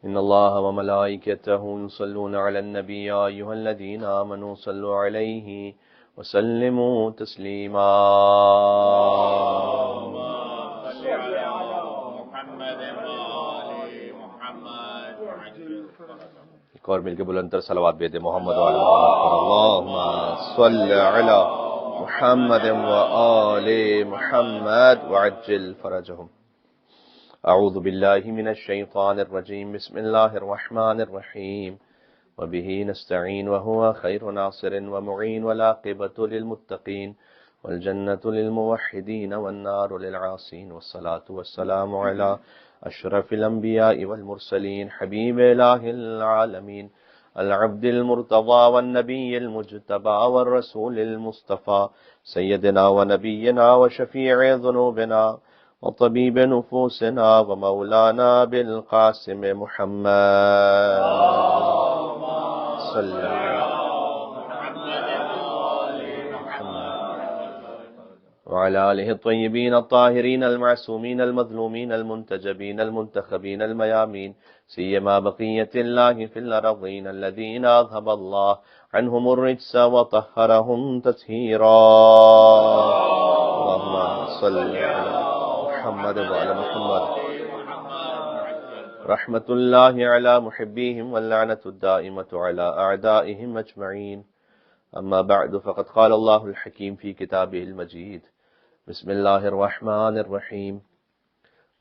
إن الله وملائكته يصلون على النبي يا أيها الذين آمنوا صلوا عليه وسلموا تسليما ایک اور مل کے بلند تر صلوات بھیجے محمد وعلی محمد اللہم صل علی محمد وآل محمد وعجل فرجهم اعوذ باللہ من الشیطان الرجیم بسم اللہ الرحمن الرحیم وبه نستعین وهو خیر ناصر ومعین والعاقبۃ للمتقین والجنة للموحدین والنار للعاصین والصلاة والسلام علی اشرف الانبیاء والمرسلین حبیب الہ العالمین العبد المرتضى والنبی المجتبى والرسول المصطفى سیدنا ونبینا وشفیع ذنوبنا وطبیب نفوسنا ومولانا بالقاسم محمد صلی اللہ وعلى آله الطيبين الطاهرين المعصومين المظلومين المنتجبين المنتخبين الميامين سيما بقية الله في الأرضين الذين أذهب الله عنهم الرجس وطهرهم تطهيرا اللهم صل على محمد وعلى محمد رحمة الله على محبيهم واللعنة الدائمة على أعدائهم أجمعين أما بعد فقد قال الله الحكيم في كتابه المجيد بسم الله الرحمن الرحيم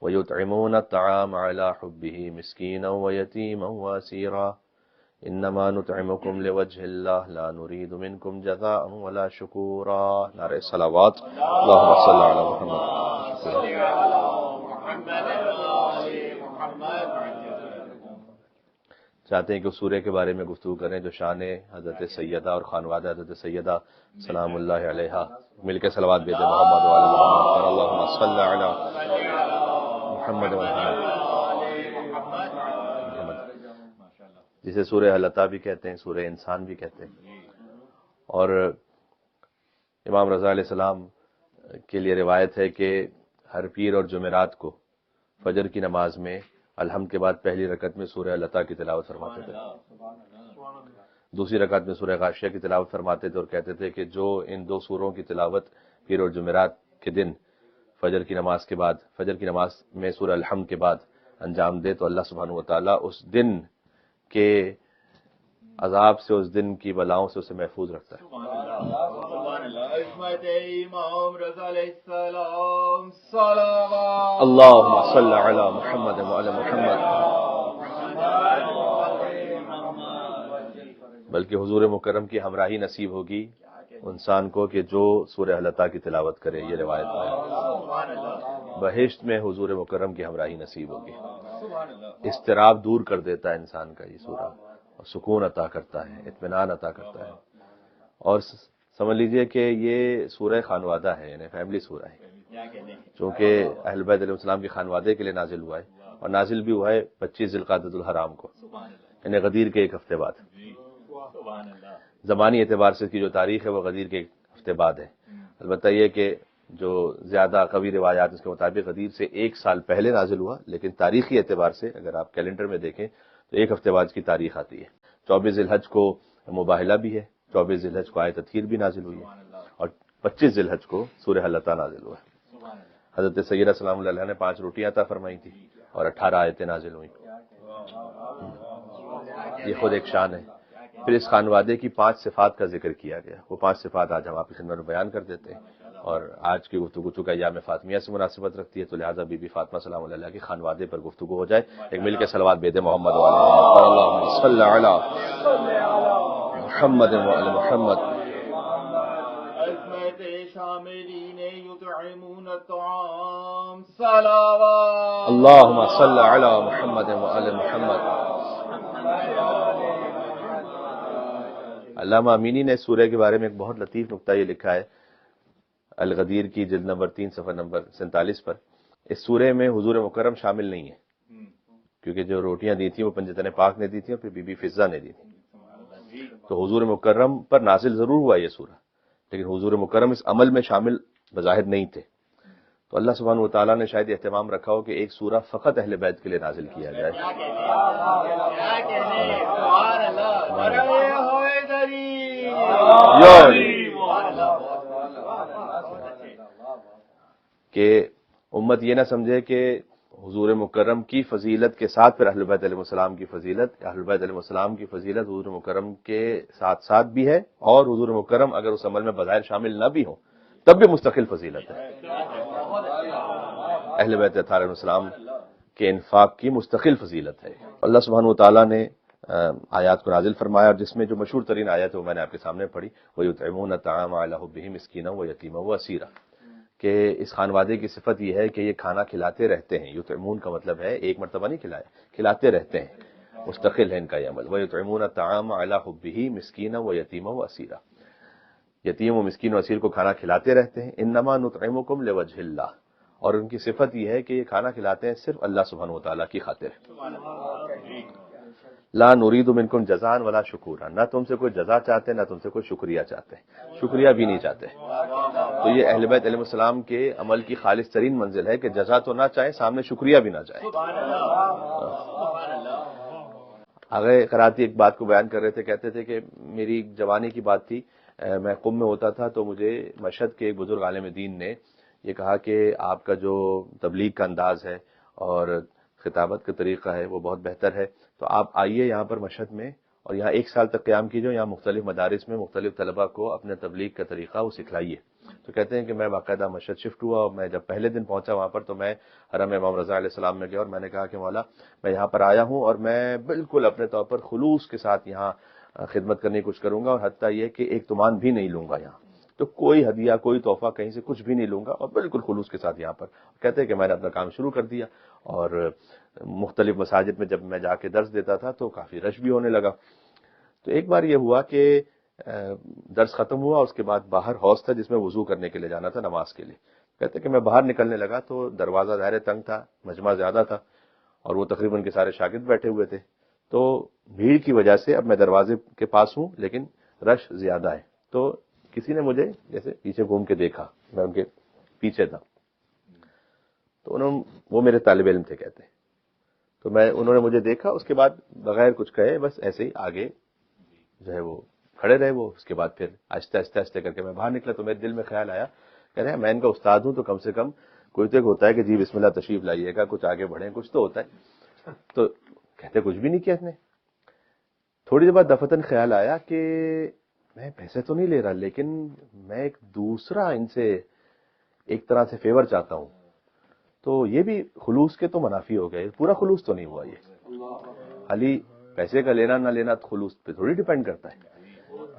ويطعمون الطعام على حبه مسكينا ويتيما واسيرا انما نطعمكم لوجه الله لا نريد منكم جزاء ولا شكورا نعرہ صلوات اللهم صل على محمد چاہتے ہیں کہ اس سورہ کے بارے میں گفتگو کریں جو شان حضرت سیدہ اور خانوادہ حضرت سیدہ سلام اللہ علیہا مل کے صلوات بھیجیں محمد وعلی محمد اللہم صلی علی محمد وعلی محمد جسے سورہ حلطہ بھی کہتے ہیں سورہ انسان بھی کہتے ہیں اور امام رضا علیہ السلام کے لیے روایت ہے کہ ہر پیر اور جمعرات کو فجر کی نماز میں الحمد کے بعد پہلی رکعت میں سورہ حلطہ کی تلاوت فرماتے تھے، دوسری رکعت میں سورہ غاشیہ کی تلاوت فرماتے تھے اور کہتے تھے کہ جو ان دو سوروں کی تلاوت پیر اور جمعرات کے دن فجر کی نماز کے بعد فجر کی نماز میں سورہ الحمد کے بعد انجام دے تو اللہ سبحانہ وتعالی اس دن کے عذاب سے اس دن کی بلاؤں سے اسے محفوظ رکھتا ہے۔ اللہم صلی علی محمد وعلی محمد بلکہ حضور مکرم کی ہمراہی نصیب ہوگی انسان کو کہ جو سورہ حلطہ کی تلاوت کرے، یہ روایت ہے بہشت میں حضور مکرم کی ہمراہی نصیب ہوگی۔ اضطراب دور کر دیتا ہے انسان کا یہ سورہ اور سکون عطا کرتا ہے، اطمینان عطا کرتا ہے۔ اور سمجھ لیجئے کہ یہ سورہ خانوادہ ہے، یعنی فیملی سورہ ہے، چونکہ اہل بیت علیہ السلام کی خانوادے کے لیے نازل ہوا ہے اور نازل بھی ہوا ہے 25 ذی القعدۃ الحرام کو، یعنی غدیر کے ایک ہفتے بعد۔ زمانی اعتبار سے اس کی جو تاریخ ہے وہ غدیر کے ایک ہفتے بعد ہے، البتہ یہ کہ جو زیادہ قوی روایات اس کے مطابق غدیر سے ایک سال پہلے نازل ہوا، لیکن تاریخی اعتبار سے اگر آپ کیلنڈر میں دیکھیں تو ایک ہفتے بعد کی تاریخ آتی ہے۔ 24 ذی الحج کو مباہلہ بھی ہے، 24 ذی الحج کو آیت تطہیر بھی نازل ہوئی ہے اور 25 ذی الحج کو سورہ حلطہ نازل ہوا ہے۔ حضرت سیدہ سلام اللہ علیہ نے 5 روٹیاں عطا فرمائی تھی اور 18 آیتیں نازل ہوئیں، یہ خود ایک شان ہے۔ پھر اس خانوادے کی 5 صفات کا ذکر کیا گیا، وہ 5 صفات آج ہم آپ کی خدمت میں بیان کر دیتے ہیں، اور آج کی گفتگو چونکہ ایام فاطمیہ سے مناسبت رکھتی ہے تو لہٰذا بی بی فاطمہ سلام اللہ علیہ کی خانوادے پر گفتگو ہو جائے۔ ایک مل کے صلوات بھیجیں محمد وعلی محمد اللہم صلی علی محمد وعلی محمد اللہم صلی علی محمد وعلی محمد۔ علامہ امینی نے اس سورہ کے بارے میں ایک بہت لطیف نکتہ یہ لکھا ہے، الغدیر کی جلد نمبر 3 صفحہ نمبر 47 پر۔ اس سورہ میں حضور مکرم شامل نہیں ہے، کیونکہ جو روٹیاں دی تھیں وہ پنجتن پاک نے دی تھیں اور پھر بی بی فضہ نے دی تھیں، تو حضور مکرم پر نازل ضرور ہوا یہ سورہ، لیکن حضور مکرم اس عمل میں شامل بظاہر نہیں تھے۔ تو اللہ سبحانہ و تعالیٰ نے شاید اہتمام رکھا ہو کہ ایک سورہ فقط اہل بیت کے لیے نازل کیا جائے. کہ امت یہ نہ سمجھے کہ حضور مکرم کی فضیلت کے ساتھ پھر اہل بیت علیہ السلام کی فضیلت، اہل بیت علیہ السلام کی فضیلت حضور مکرم کے ساتھ ساتھ بھی ہے، اور حضور مکرم اگر اس عمل میں بظاہر شامل نہ بھی ہوں تب بھی مستقل فضیلت ہے. اہل بیت علیہ السلام کے انفاق کی مستقل فضیلت ہے. اللہ سبحانہ و تعالیٰ نے آیات کو نازل فرمایا، اور جس میں جو مشہور ترین آیت ہے وہ میں نے آپ کے سامنے پڑھی، وَيُطْعِمُونَ الطَّعَامَ عَلَىٰ حُبِّهِ مِسْكِينًا وَيَتِيمًا وَأَسِيرًا، کہ اس خانوادے کی صفت یہ ہے کہ یہ کھانا کھلاتے رہتے ہیں. یطعمون کا مطلب ہے ایک مرتبہ نہیں کھلائے، کھلاتے رہتے ہیں، مستقل ہے ان کا یہ عمل. وَيُطْعِمُونَ الطَّعَامَ عَلَىٰ حُبِّهِ مِسْكِينًا وَيَتِيمًا وَأَسِيرًا، یتیم و مسکین و اسیر کو کھانا کھلاتے رہتے ہیں. انما نطعمکم لوجہ اللہ، اور ان کی صفت یہ ہے کہ یہ کھانا کھلاتے ہیں صرف اللہ سبحانہ و تعالیٰ کی خاطر. لا نرید منکم جزاء ولا شکورا، نہ تم سے کوئی جزا چاہتے نہ تم سے کوئی شکریہ چاہتے، شکریہ بھی نہیں چاہتے. تو یہ اہل بیت علیہ السلام کے عمل کی خالص ترین منزل ہے کہ جزا تو نہ چاہے، سامنے شکریہ بھی نہ چاہے. آگے قراتی ایک بات کو بیان کر رہے تھے، کہتے تھے کہ میری جوانی کی بات تھی، میں قم میں ہوتا تھا تو مجھے مشہد کے ایک بزرگ عالم دین نے یہ کہا کہ آپ کا جو تبلیغ کا انداز ہے اور خطابت کا طریقہ ہے وہ بہت بہتر ہے، تو آپ آئیے یہاں پر مشہد میں اور یہاں 1 سال تک قیام کیجیے، یہاں مختلف مدارس میں مختلف طلباء کو اپنے تبلیغ کا طریقہ وہ سکھلائیے. تو کہتے ہیں کہ میں باقاعدہ مشہد شفٹ ہوا، اور میں جب پہلے دن پہنچا وہاں پر تو میں حرم امام رضا علیہ السلام میں گیا، اور میں نے کہا کہ مولا میں یہاں پر آیا ہوں اور میں بالکل اپنے طور پر خلوص کے ساتھ یہاں خدمت کرنے کی کوشش کروں گا، اور حتیٰ یہ کہ ایک تومان بھی نہیں لوں گا یہاں، تو کوئی ہدیہ کوئی تحفہ کہیں سے کچھ بھی نہیں لوں گا، اور بالکل خلوص کے ساتھ یہاں پر. کہتے ہیں کہ میں نے اپنا کام شروع کر دیا، اور مختلف مساجد میں جب میں جا کے درس دیتا تھا تو کافی رش بھی ہونے لگا. تو ایک بار یہ ہوا کہ درس ختم ہوا، اس کے بعد باہر حوض تھا جس میں وضو کرنے کے لیے جانا تھا نماز کے لیے. کہتے ہیں کہ میں باہر نکلنے لگا تو دروازہ ظاہر تنگ تھا، مجمع زیادہ تھا، اور وہ تقریباً کے سارے شاگرد بیٹھے ہوئے تھے. تو بھیڑ کی وجہ سے اب میں دروازے کے پاس ہوں لیکن رش زیادہ ہے، تو کسی نے مجھے جیسے پیچھے گھوم کے دیکھا، میں ان کے پیچھے تھا، تو وہ میرے طالب علم تھے کہتے ہیں. تو انہوں نے مجھے دیکھا، اس کے بعد بغیر کچھ کہے بس ایسے ہی آگے جو ہے وہ کھڑے رہے. وہ اس کے بعد پھر آہستہ آہستہ آہستہ کر کے میں باہر نکلا تو میرے دل میں خیال آیا، کہہ رہے ہیں میں ان کا استاد ہوں تو کم سے کم کوئی تو ایک ہوتا ہے کہ جی بسم اللہ تشریف لائیے گا، کچھ آگے بڑھیں، کچھ تو ہوتا ہے. تو کہتے کچھ بھی نہیں کیا اس نے. تھوڑی دیر بعد دفتن خیال آیا کہ میں پیسے تو نہیں لے رہا لیکن میں ایک دوسرا ان سے ایک طرح سے فیور چاہتا ہوں، تو یہ بھی خلوص کے تو منافی ہو گئے، پورا خلوص تو نہیں ہوا. یہ خالی پیسے کا لینا نہ لینا خلوص پہ تھوڑی ڈیپینڈ کرتا ہے.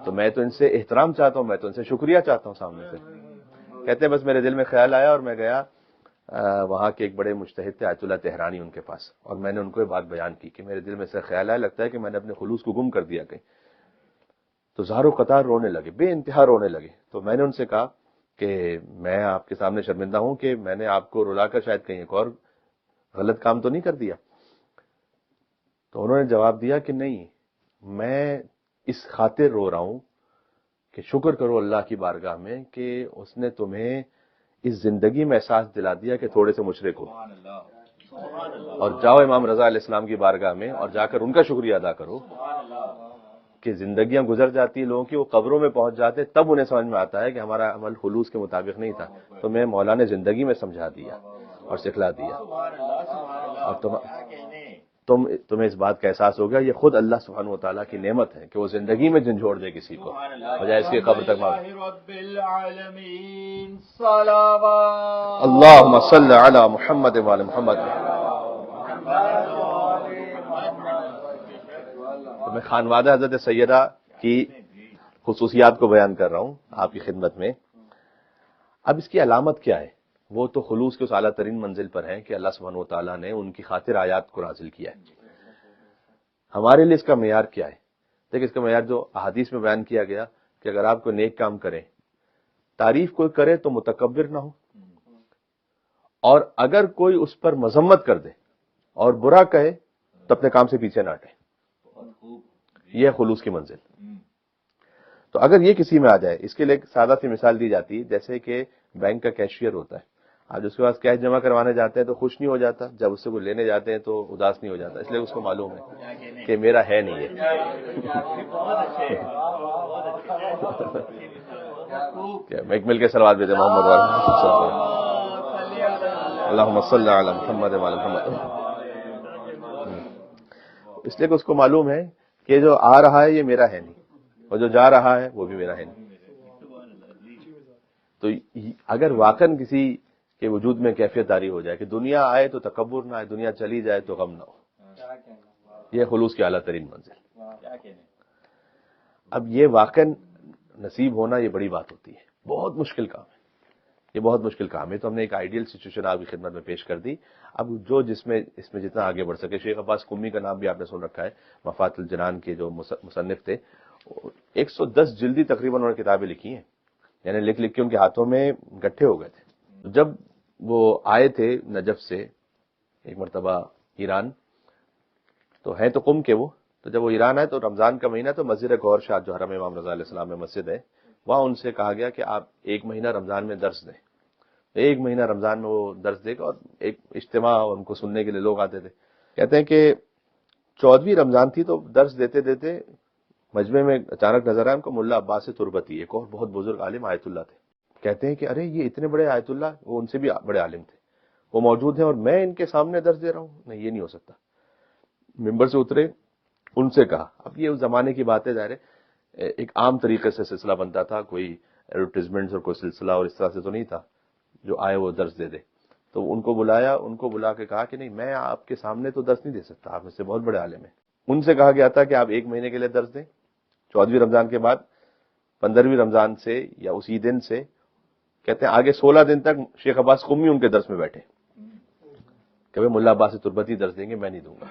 تو میں تو ان سے احترام چاہتا ہوں، میں تو ان سے شکریہ چاہتا ہوں سامنے سے. کہتے ہیں بس میرے دل میں خیال آیا اور میں گیا وہاں کے ایک بڑے مجتہد تھے آیت اللہ تہرانی ان کے پاس، اور میں نے ان کو یہ بات بیان کی کہ میرے دل میں سے خیال آیا، لگتا ہے کہ میں نے اپنے خلوص کو گم کر دیا کہیں. تو زار و قطار رونے لگے، بے انتہا رونے لگے. تو میں نے ان سے کہا کہ میں آپ کے سامنے شرمندہ ہوں کہ میں نے آپ کو رلا کر شاید کہیں ایک اور غلط کام تو نہیں کر دیا. تو انہوں نے جواب دیا کہ نہیں، میں اس خاطر رو رہا ہوں کہ شکر کرو اللہ کی بارگاہ میں کہ اس نے تمہیں اس زندگی میں احساس دلا دیا کہ تھوڑے سے مشرک ہو، اور جاؤ امام رضا علیہ السلام کی بارگاہ میں اور جا کر ان کا شکریہ ادا کرو کہ زندگیاں گزر جاتی ہیں لوگوں کی، وہ قبروں میں پہنچ جاتے تب انہیں سمجھ میں آتا ہے کہ ہمارا عمل خلوص کے مطابق نہیں تھا. تو میں مولا نے زندگی میں سمجھا دیا اور سکھلا دیا، اور تمہیں اس بات کا احساس ہو گیا. یہ خود اللہ سبحانہ و تعالیٰ کی نعمت ہے کہ وہ زندگی میں جھنجھوڑ دے کسی کو بجائے اس کے قبر تک اللہم صلی علی محمد وعلی محمد. تو میں خانوادہ حضرت سیدہ کی خصوصیات کو بیان کر رہا ہوں آپ کی خدمت میں. اب اس کی علامت کیا ہے؟ وہ تو خلوص کے اس اعلیٰ ترین منزل پر ہیں کہ اللہ سبحانہ و تعالیٰ نے ان کی خاطر آیات کو نازل کیا ہے. ہمارے لیے اس کا معیار کیا ہے؟ دیکھیں اس کا معیار جو احادیث میں بیان کیا گیا کہ اگر آپ کوئی نیک کام کریں، تعریف کوئی کرے تو متکبر نہ ہو، اور اگر کوئی اس پر مذمت کر دے اور برا کہے تو اپنے کام سے پیچھے نہ ہٹے. یہ ہے خلوص کی منزل. تو اگر یہ کسی میں آ جائے، اس کے لیے ایک سادہ سی مثال دی جاتی ہے، جیسے کہ بینک کا کیشیئر ہوتا ہے. آج اس کے پاس کیش جمع کروانے جاتے ہیں تو خوش نہیں ہو جاتا، جب اس سے کوئی لینے جاتے ہیں تو اداس نہیں ہو جاتا، اس لیے اس کو معلوم ہے کہ میرا ہے نہیں ہے. ایک مل کے صلوات بھیجیں محمد اللہم صلی علی محمد وعلی محمد. اس لیے کہ اس کو معلوم ہے کہ جو آ رہا ہے یہ میرا ہے نہیں، اور جو جا رہا ہے وہ بھی میرا ہے نہیں. تو اگر واقعاً کسی کے وجود میں کیفیت داری ہو جائے کہ دنیا آئے تو تکبر نہ آئے، دنیا چلی جائے تو غم نہ ہو، یہ خلوص کی اعلیٰ ترین منزل. اب یہ واقعاً نصیب ہونا یہ بڑی بات ہوتی ہے، بہت مشکل کام ہے، یہ بہت مشکل کام ہے. تو ہم نے ایک آئیڈیل سچویشن آپ کی خدمت میں پیش کر دی. اب جو اس میں جتنا آگے بڑھ سکے، شیخ عباس قمی کا نام بھی آپ نے سن رکھا ہے، مفات الجنان کے جو مصنف تھے، 110 جلدی تقریباً انہوں نے کتابیں لکھی ہیں، یعنی لکھ کے ان کے ہاتھوں میں گٹھے ہو گئے تھے. جب وہ آئے تھے نجف سے ایک مرتبہ ایران، تو ہیں تو قم کے وہ، تو جب وہ ایران آئے تو رمضان کا مہینہ، تو مسجد غور شاہ جو حرم امام رضا علیہ السلام میں مسجد ہے، وہاں ان سے کہا گیا کہ آپ ایک مہینہ رمضان میں درس دیں. ایک مہینہ رمضان میں وہ درس دے گا، اور ایک اجتماع ان کو سننے کے لیے لوگ آتے تھے. کہتے ہیں کہ 14ویں رمضان تھی تو درس دیتے دیتے مجمع میں اچانک نظر آیا ان کو ملا عباس تربتی، ایک اور بہت بزرگ عالم آیت اللہ تھے. کہتے ہیں کہ ارے یہ اتنے بڑے آیت اللہ، وہ ان سے بھی بڑے عالم تھے، وہ موجود ہیں اور میں ان کے سامنے درس دے رہا ہوں، نہیں یہ نہیں ہو سکتا. ممبر سے اترے، ان سے کہا، اب یہ اس زمانے کی بات ہے، ظاہر ہے ایک عام طریقے سے سلسلہ بنتا تھا، کوئی ایڈورٹیزمنٹس اور کوئی سلسلہ اور اس طرح سے تو نہیں تھا جو آئے وہ درس دے دے. تو ان کو بلایا، ان کو بلا کے کہا کہ نہیں میں آپ کے سامنے تو درس نہیں دے سکتا، آپ میں سے بہت بڑے عالم ہیں. ان سے کہا گیا تھا کہ آپ ایک مہینے کے لیے درس دیں، 14ویں رمضان کے بعد 15ویں رمضان سے یا اسی دن سے، کہتے ہیں آگے 16 دن تک شیخ عباس قمی ان کے درس میں بیٹھے کہ بھائی ملا عباس تربتی درس دیں گے، میں نہیں دوں گا.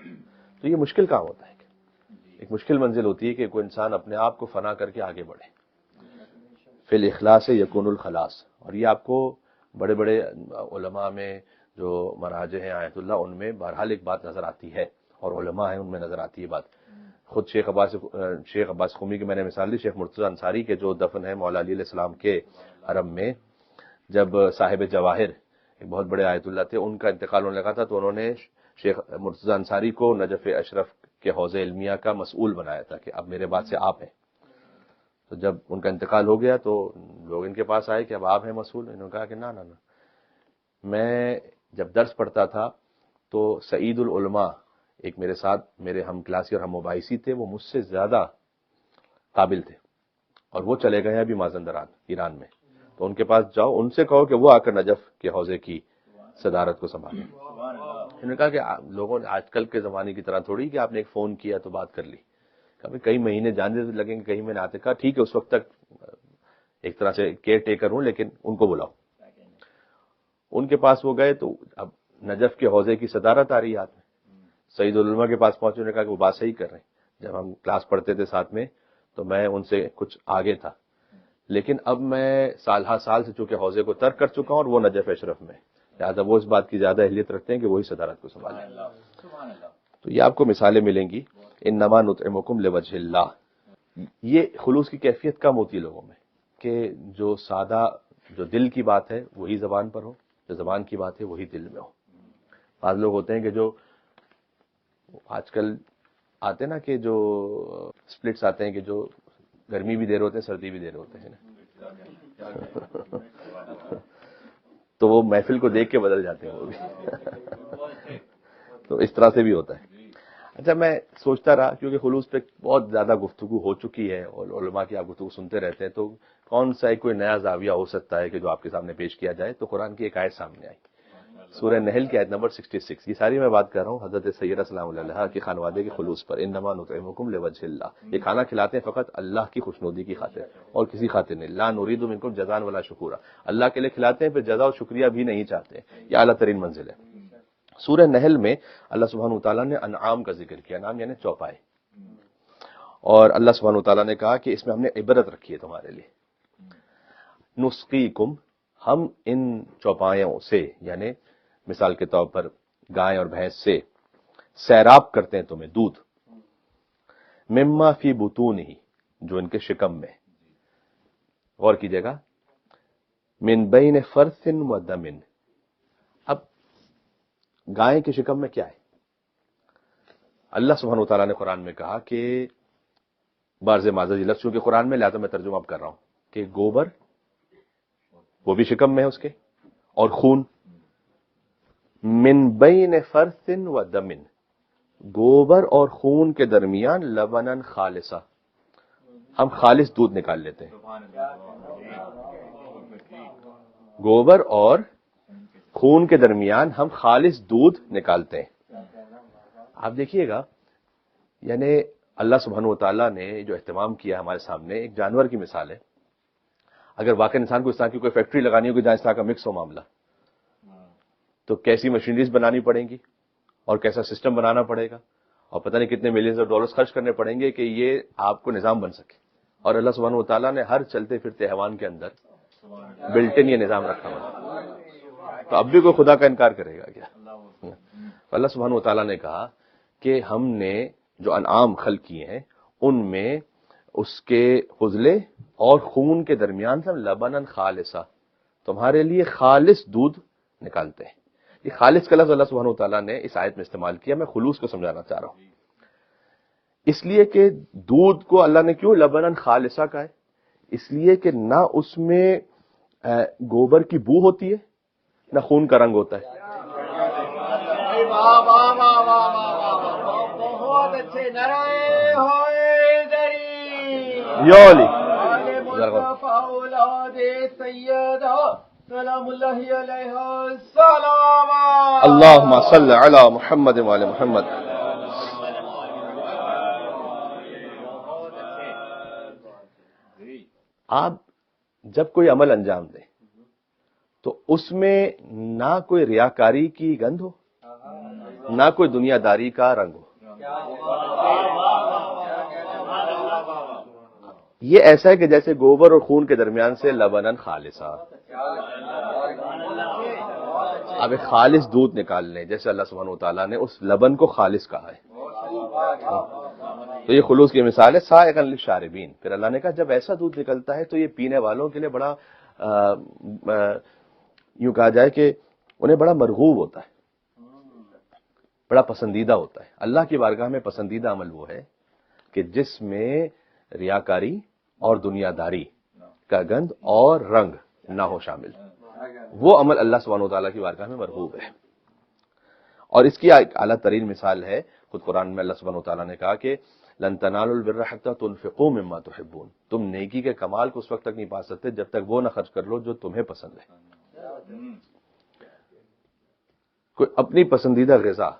تو یہ مشکل کام ہوتا ہے، ایک مشکل منزل ہوتی ہے کہ کوئی انسان اپنے آپ کو فنا کر کے آگے بڑھے. فی الاخلاص یکون الخلاص. اور یہ آپ کو بڑے بڑے علماء میں جو مراجع ہیں آیت اللہ، ان میں بہرحال ایک بات نظر آتی ہے، اور علماء ہیں ان میں نظر آتی ہے بات. خود شیخ عباس قمی کی میں نے مثال دی، شیخ مرتضی انصاری کے جو دفن ہے مولا علی علیہ السلام کے حرم میں، جب صاحب جواہر ایک بہت بڑے آیت اللہ تھے، ان کا انتقال ہونے لگا تھا تو انہوں نے شیخ مرتضی انصاری کو نجف اشرف کے حوض علمیہ کا مسئول بنایا تھا کہ اب میرے بعد سے آپ ہیں. تو جب ان کا انتقال ہو گیا تو لوگ ان کے پاس آئے کہ اب آپ ہیں مسئول. انہوں نے کہا کہ نہ، میں جب درس پڑھتا تھا تو سعید العلماء ایک میرے ساتھ میرے ہم کلاسی اور ہم مباحثی تھے، وہ مجھ سے زیادہ قابل تھے، اور وہ چلے گئے ہیں ابھی مازندران ایران میں. تو ان کے پاس جاؤ، ان سے کہو کہ وہ آ کر نجف کے حوضے کی صدارت کو سنبھالیں. انہوں نے کہا کہ لوگوں نے آج کل کے زمانے کی طرح تھوڑی کہ آپ نے ایک فون کیا تو بات کر لی، کئی مہینے جانے لگیں گے، کئی مہینے آتے. کہا ٹھیک ہے، اس وقت تک ایک طرح سے کیئر ٹیکر ہوں، لیکن ان کو بلاؤ. ان کے پاس وہ گئے تو اب نجف کے حوضے کی صدارت آ رہی ہے ہاتھ میں. سعید العلماء کے پاس پہنچے، انہوں نے کہا کہ وہ بات صحیح کر رہے ہیں، جب ہم کلاس پڑھتے تھے ساتھ میں تو میں ان سے کچھ آگے تھا، لیکن اب میں سال ہر سال سے چونکہ حوضے کو ترک کر چکا ہوں اور وہ نجف اشرف میں، لہٰذا وہ اس بات کی زیادہ اہلیت رکھتے ہیں کہ وہی صدارت کو سنبھالیں. تو یہ آپ کو مثالیں ملیں گی. انما نطعمکم لوجہ اللہ. یہ خلوص کی کیفیت کم ہوتی ہے لوگوں میں، کہ جو سادہ، جو دل کی بات ہے وہی زبان پر ہو، جو زبان کی بات ہے وہی دل میں ہو. بعض لوگ ہوتے ہیں کہ جو آج کل آتے نا کہ جو سپلٹس آتے ہیں کہ جو گرمی بھی دے رہے ہوتے ہیں، سردی بھی دے رہے ہوتے ہیں نا تو وہ محفل کو دیکھ کے بدل جاتے ہیں وہ بھی تو اس طرح سے بھی ہوتا ہے. اچھا، میں سوچتا رہا کیونکہ خلوص پہ بہت زیادہ گفتگو ہو چکی ہے اور علماء کی آپ گفتگو سنتے رہتے ہیں، تو کون سا کوئی نیا زاویہ ہو سکتا ہے کہ جو آپ کے سامنے پیش کیا جائے. تو قرآن کی ایک آیت سامنے آئی، سورہ نحل کی آیت نمبر 66. یہ ساری میں بات کر رہا ہوں حضرت سیدہ سلام اللہ علیہا کے خانوادے کے خلوص پر. انما نطعمکم لوجہ اللہ. یہ کھانا کھلاتے ہیں فقط اللہ کی خوشنودی کی خاطر اور کسی خاطر نہیں. لا نرید منکم جزاء ولا شکورا. اللہ کے لیے کھلاتے ہیں، پھر جزا اور شکریہ بھی نہیں چاہتے. یہ اعلیٰ ترین منزل ہے. سورہ نحل میں اللہ سبحانہ وتعالیٰ نے انعام کا ذکر کیا. انعام یعنی چوپائے. اور اللہ سبحانہ وتعالیٰ نے کہا کہ اس میں ہم نے عبرت رکھی ہے تمہارے لیے. نسقیکم، ہم ان چوپایوں سے، یعنی مثال کے طور پر گائے اور بھینس سے سیراب کرتے ہیں تمہیں دودھ، مما فی بطونہ، جو ان کے شکم میں. غور کیجئے گا، من بین فرث و دم، گائے کے شکم میں کیا ہے؟ اللہ سبحانہ وتعالیٰ نے قرآن میں کہا کہ بارز معزز لفظ چونکہ قرآن میں لہذا میں ترجمہ اب کر رہا ہوں کہ گوبر وہ بھی شکم میں ہے اس کے، اور خون من بین فرث و دمن، گوبر اور خون کے درمیان لبنن خالصہ، ہم خالص دودھ نکال لیتے ہیں۔ گوبر اور خون کے درمیان ہم خالص دودھ نکالتے ہیں۔ آپ دیکھیے گا، یعنی اللہ سبحانہ وتعالیٰ نے جو اہتمام کیا ہمارے سامنے، ایک جانور کی مثال ہے۔ اگر واقعی انسان کو اس طرح کی کوئی فیکٹری لگانی ہوگی جہاں اس طرح کا مکس ہو معاملہ، تو کیسی مشینریز بنانی پڑیں گی اور کیسا سسٹم بنانا پڑے گا، اور پتہ نہیں کتنے ملینز آف ڈالرز خرچ کرنے پڑیں گے کہ یہ آپ کو نظام بن سکے۔ اور اللہ سبحانہ وتعالیٰ نے ہر چلتے پھرتے حیوان کے اندر بلٹ ان یہ نظام رکھا ہوا، تو اب بھی کوئی خدا کا انکار کرے گا کیا؟ اللہ سبحانہ وتعالیٰ نے کہا کہ ہم نے جو انعام خلق کیے ہیں ان میں اس کے فضلے اور خون کے درمیان سے لبنن خالصہ، تمہارے لیے خالص دودھ نکالتے ہیں۔ یہ خالص کا لفظ اللہ سبحانہ وتعالیٰ نے اس آیت میں استعمال کیا، میں خلوص کو سمجھانا چاہ رہا ہوں۔ اس لیے کہ دودھ کو اللہ نے کیوں لبنن خالصہ کہا ہے؟ اس لیے کہ نہ اس میں گوبر کی بو ہوتی ہے، نہ خون کا رنگ ہوتا ہے۔ یولی اللہم صل علی محمد وعلی محمد۔ آپ جب کوئی عمل انجام دیں تو اس میں نہ کوئی ریاکاری کی گندھ ہو، نہ کوئی دنیا داری کا رنگ ہو۔ یہ ایسا ہے کہ جیسے گوبر اور خون کے درمیان سے لبنن خالصہ، اب ایک خالص دودھ نکال لیں، جیسے اللہ سبحانہ وتعالیٰ نے اس لبن کو خالص کہا ہے، تو یہ خلوص کی مثال ہے۔ سائغا للشاربین، پھر اللہ نے کہا جب ایسا دودھ نکلتا ہے تو یہ پینے والوں کے لیے بڑا یوں کہا جائے کہ انہیں بڑا مرغوب ہوتا ہے، بڑا پسندیدہ ہوتا ہے۔ اللہ کی بارگاہ میں پسندیدہ عمل وہ ہے کہ جس میں ریاکاری اور دنیا داری کا گند اور رنگ نہ ہو شامل، وہ عمل اللہ سبحانہ وتعالیٰ کی بارگاہ میں مرغوب ہے۔ اور اس کی ایک اعلیٰ ترین مثال ہے، خود قرآن میں اللہ سبحانہ وتعالیٰ نے کہا کہ لن تنالوا البر حتى تنفقوا مما تحبون، تم نیکی کے کمال کو اس وقت تک نہیں پا سکتے جب تک وہ نہ خرچ کر لو جو تمہیں پسند ہے۔ کوئی اپنی پسندیدہ غذا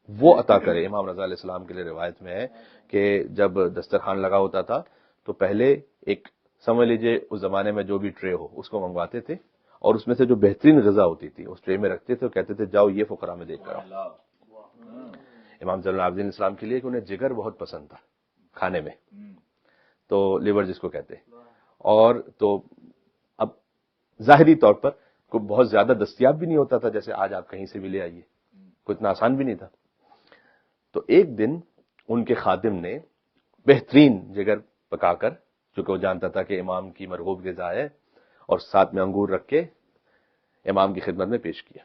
وہ عطا کرے۔ امام رضا علیہ السلام کے لیے روایت میں ہے کہ جب دسترخوان لگا ہوتا تھا تو پہلے ایک سمجھ لیجئے اس زمانے میں جو بھی ٹرے ہو اس کو منگواتے تھے، اور اس میں سے جو بہترین غذا ہوتی تھی اس ٹرے میں رکھتے تھے اور کہتے تھے جاؤ یہ فقراء میں دے کر آؤ۔ امام زین العابدین اسلام کے لیے کہ انہیں جگر بہت پسند تھا کھانے میں، تو لیور جس کو کہتے ہیں، اور تو اب ظاہری طور پر کوئی بہت زیادہ دستیاب بھی نہیں ہوتا تھا جیسے آج آپ کہیں سے بھی لے آئیے، کوئی اتنا آسان بھی نہیں تھا۔ تو ایک دن ان کے خادم نے بہترین جگر پکا کر، چونکہ وہ جانتا تھا کہ امام کی مرغوب غذا ہے، اور ساتھ میں انگور رکھ کے امام کی خدمت میں پیش کیا۔